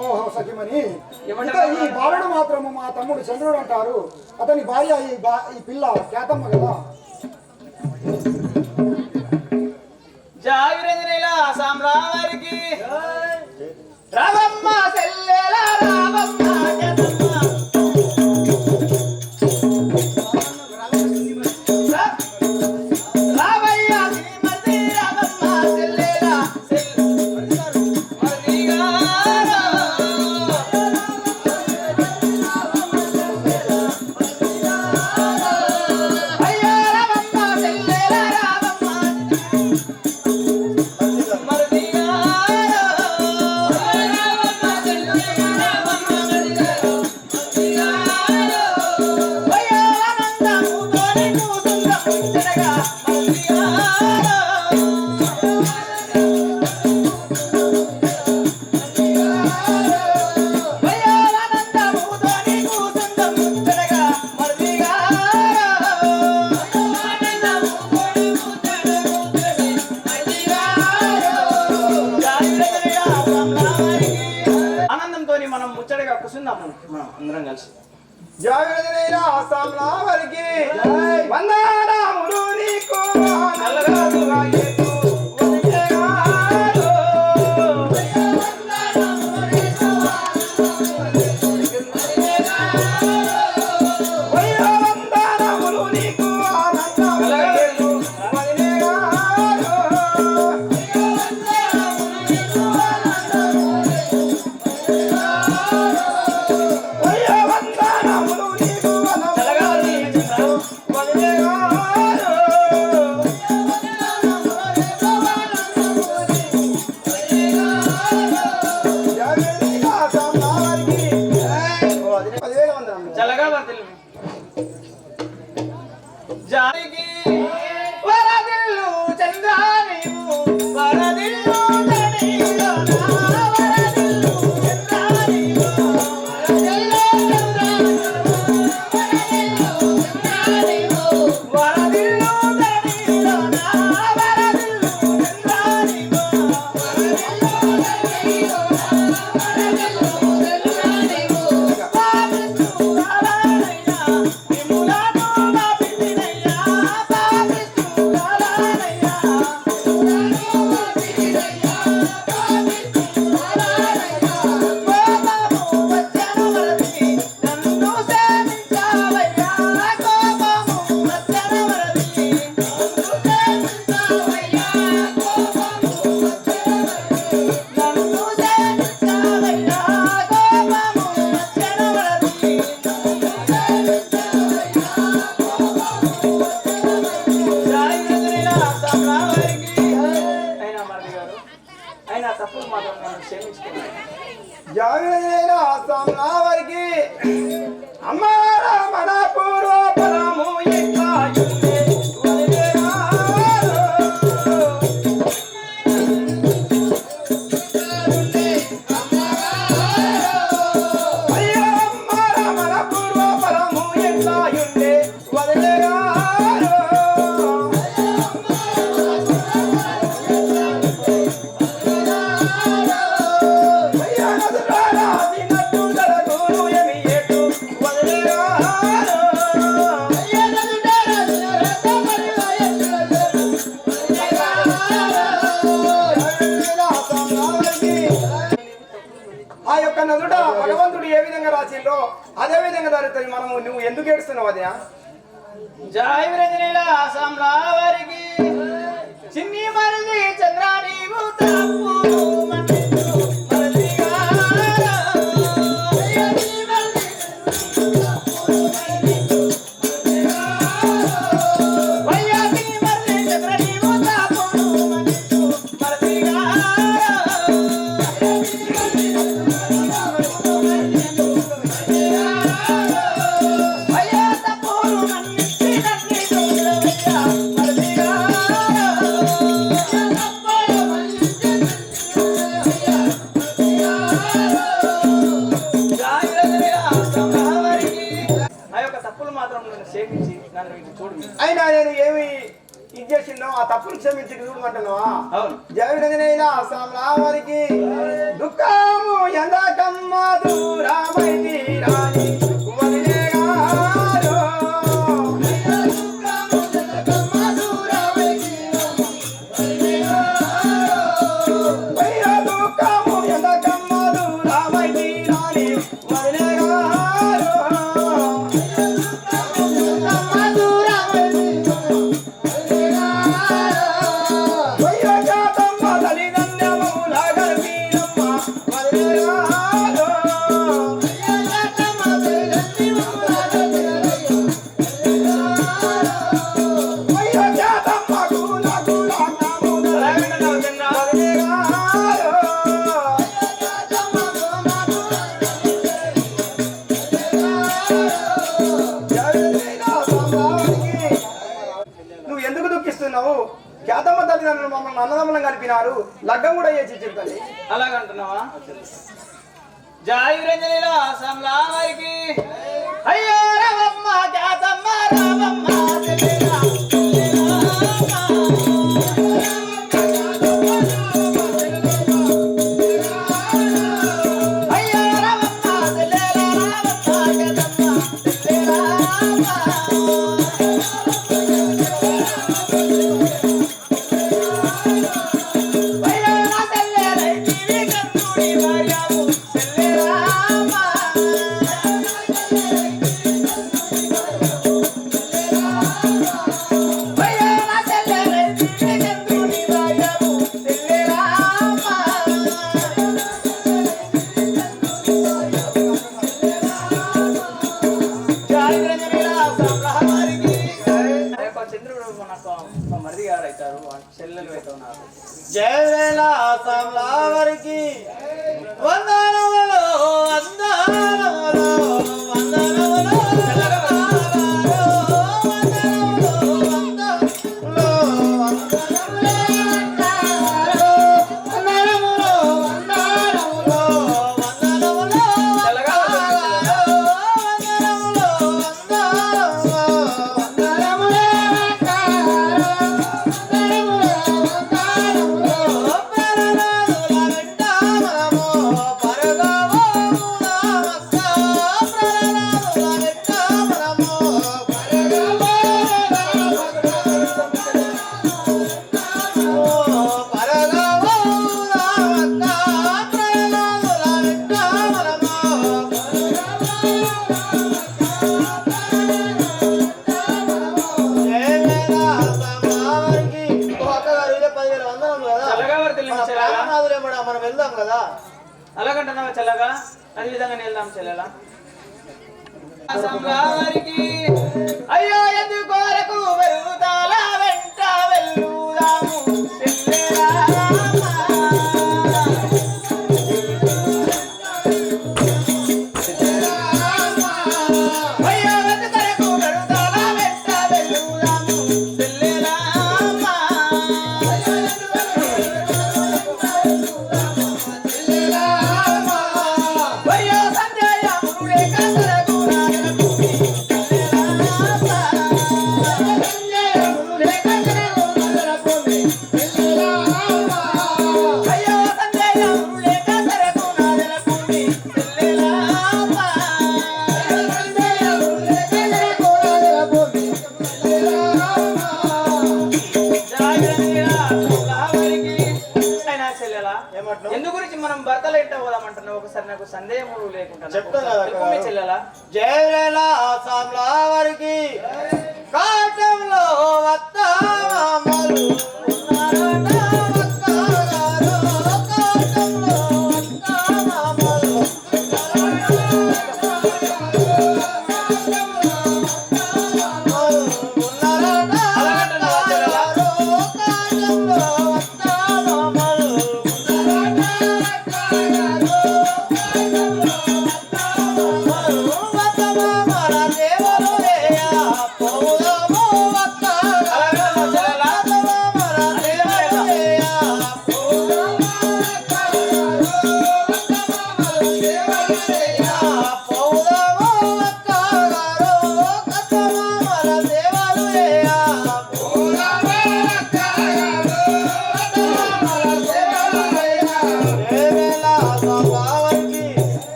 Speaker 1: ఓహో సఖిమణి ఇంకా ఈ బాలుడు మాత్రము మా తమ్ముడు చంద్రుడు అంటారు అతని భార్య ఈ పిల్ల ఖ్యాతమ్మ కదా
Speaker 3: జాగిరంజనేలా సాంబ్రావారికి రావమ్మ సెల్లెల రావమ్మ జగమ్మ రావయ్య శ్రీమతి రావమ్మ సెల్లెల మరిగా అయ్యో రావమ్మ సెల్లెల రావమ్మ ఆనందంతో మనం ముచ్చటగా కూర్చుందాము మనం అందరం కలిసి
Speaker 2: జాగ్రత్తగా సాంలావరికి వందనాములు నీకు నల్లరాజుగా యేసు వందనాలు. అయ్యో
Speaker 3: జానికి వరదిల్లు చంద్రానివు వరదిల్లు తడిలో నా వరదిల్లు చంద్రానివు వరదిల్లు చంద్రానివు వరదిల్లు తడిలో నా వరదిల్లు చంద్రానివు అయినా తప్పులు మాత్రం నన్ను క్షమించుకున్నాను.
Speaker 2: జావినైన వారికి అమ్మ మన పూర్వ ఫలము ఎట్లా ఉండే అయ్యో అమ్మ మన పూర్వ ఫలము ఎట్లా ఉండే వదిలేరా ఆ యొక్క నదుట భగవంతుడు ఏ విధంగా రాసిందో అదే విధంగా జరుగుతుంది. మనము నువ్వు ఎందుకు ఏడుస్తున్నావు అదే
Speaker 3: జై విరంజనేల సంరావరికి చిన్ని మరిది చంద్రానీవు తప్పులు మన్నించు మరదిగా వయ్యాకి మరిది చంద్రానీవు తప్పులు మన్నించు మరదిగా వయ్యా తప్పులు మన్నించి నన్ను చూడవయ్యా మరదిగా ఆ యొక్క తప్పులు మాత్రం నన్ను క్షమించి నన్ను ఇటు చూడు.
Speaker 2: అయినా నేను ఏమి ఇది చేసిందో ఆ తప్పులు క్షమించి చూడమంటున్నావా?
Speaker 3: అవును.
Speaker 2: జవినైనా వారికి దుఃఖము ఎందకమ్మ దూరమైతి రాని వదిలేగారో. అయ్యో దుఃఖము ఎందకమ్మ దూరమైతి రాని వదిలేగారో. అయ్యో జాతమ్మ తల్లిదండ్రుల గర్భీరమ్మ వదిలేగారో. అయ్యో జాతమ్మ గుల గుల నాముల వదిలేగారో. నువ్వు ఎందుకు దుఃఖిస్తున్నావు? ఖ్యాతమ్మ తల్లిదండ్రులు మమ్మల్ని అన్నదమ్ములను కలిపినారు, లగ్గం కూడా చేసి చెప్తాను.
Speaker 3: అలాగంటున్నావా? జై విరంజనేల సంలావరికి అయ్యో రామమ్మ జాతమ్మ రామమ్మ చెల్లెలా అయ్యో రామమ్మ చెల్లెలా రామమ్మ జాతమ్మ చెల్లెలా అయ్యో నా చెల్లెలై నీవే కన్నుడి భార్యవు చెల్లెలా అయ్యో నా చెల్లెలై నీవే కన్నుడి భార్యవు చెల్లెలా జై విరంజనేల సంలావరికి చంద్రుడు మనకు మరిది గారు అవుతారు, చెల్లెలు అయితే ఉన్నారు. జయవేళ సంలావరికి వందనములు వందనములు వందనములు వందనములు కదా. అలాగంటున్నావా చెల్లగా? అదే విధంగా వెళ్దాం చెల్లెలా. అయ్యో ఎందుకోరకు వెరుగుతాల వెంట వెళ్దాము ఎందు గురించి మనం భర్తలు ఏంటో పోదామంటున్నావు? ఒకసారి నాకు సందేహం లేకుండా
Speaker 5: చెప్తాను
Speaker 3: చెల్లెలా.
Speaker 5: జయలా సామ్లావారికి కాటంలో వత్తామలు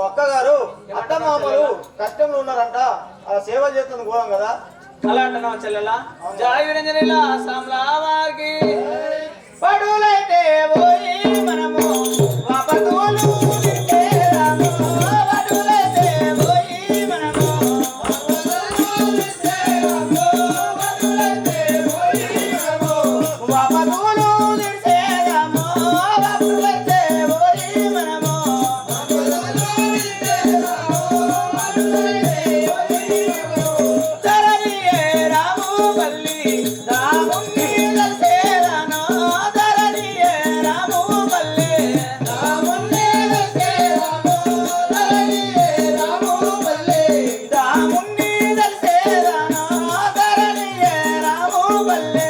Speaker 5: అక్కగారు అత్తమామలు కష్టంలో ఉన్నారంట, ఆ సేవ చేస్తుంది ఘోరం కదా.
Speaker 3: అలా అంటున్నావు చెల్లెలా. జయ విరంజనిలా సామ్లావారికి పడులైతే పోయి మనము వాపతులు నిండేరాము. పడులైతే పోయి మనము వాపతులు నిండేరాము. వాపతులైతే పోయి మనము ధరణియే రాము పల్లి రాముని దర్శేరాను. ధరణియే రాము పల్లి రాముని దర్శేరాను. ధరణియే రాము పల్లి రాముని దర్శేరాను. ధరణియే రాము పల్లి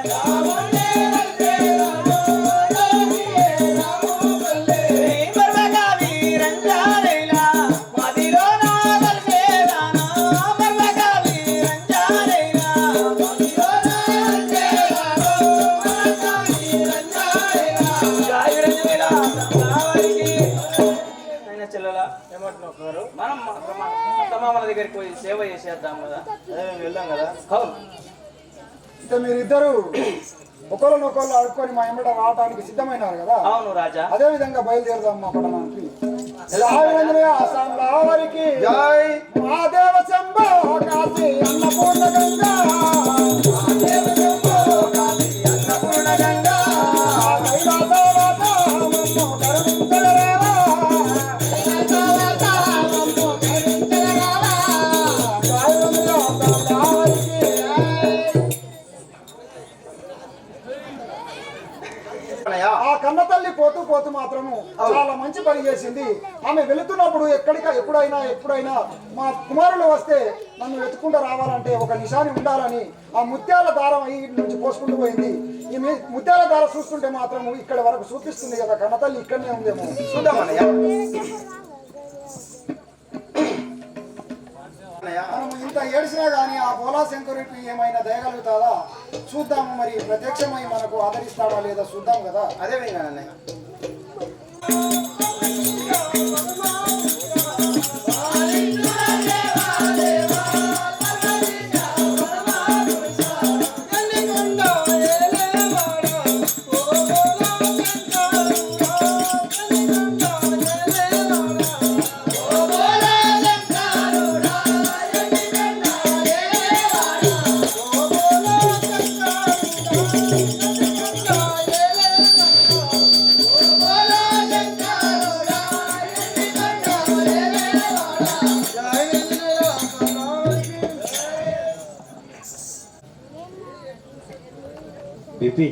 Speaker 3: రాముని దర్శేరాను. ధరణియే రాము పల్లి పర్వకావి రంజారైలా మదిలో నా దర్శేరాను. పర్వకావి రంజారైలా మదిలో నా దర్శేరాను. పర్వకావి రంజారైలా జయ విరంజనిలా సామ్లావారికి. అయినా చెల్లెలా
Speaker 5: ఏమంటున్నారు?
Speaker 3: మనం అత్తమామల దగ్గరికి పోయి సేవ చేసేద్దాం కదా.
Speaker 5: వెళ్దాం కదా.
Speaker 3: అవును.
Speaker 1: అయితే మీరిద్దరు ఒకరినొకరు అడుక్కొని మా ఎమ్మట రావడానికి సిద్ధమైనారు కదా.
Speaker 3: అవును రాజా.
Speaker 1: అదే విధంగా బయలుదేరుదాం మా పట్టణానికి. వారికి
Speaker 5: జై
Speaker 1: మహాదేవ శంభో కాశీ అన్నపూర్ణ గంగా. మహాదేవ శంభో కాశీ అన్నపూర్ణ గంగా. కైలాసవాస మమ్ము కరుణించగరావా. కైలాసవాస మమ్ము కరుణించగరావా. వారికి ఆ కన్న తల్లి పోతూ పోతూ మాత్రము చాలా మంచి పని చేసింది. ఆమె వెళుతున్నప్పుడు ఎప్పుడైనా మా కుమారులు వస్తే నన్ను వెతుక్కుంటూ రావాలంటే ఒక నిశాని ఉండాలని ఆ ముత్యాల దారం ఈ నుంచి పోసుకుంటూ పోయింది. ఈ ముత్యాల దార చూస్తుంటే మాత్రము ఇక్కడ వరకు చూపిస్తుంది కదా, కన్న తల్లి ఇక్కడనే ఉందేమో.
Speaker 2: చూద్దామన్నయ్య.
Speaker 1: మనం ఇంత ఏడిసినా గానీ ఆ పోలా శంకరుడికి ఏమైనా దయగలుగుతాదా చూద్దాము. మరి ప్రత్యక్షమై మనకు ఆదరిస్తాడా లేదా చూద్దాం కదా.
Speaker 2: అదే విధంగా అన్నయ్య.
Speaker 3: బిపి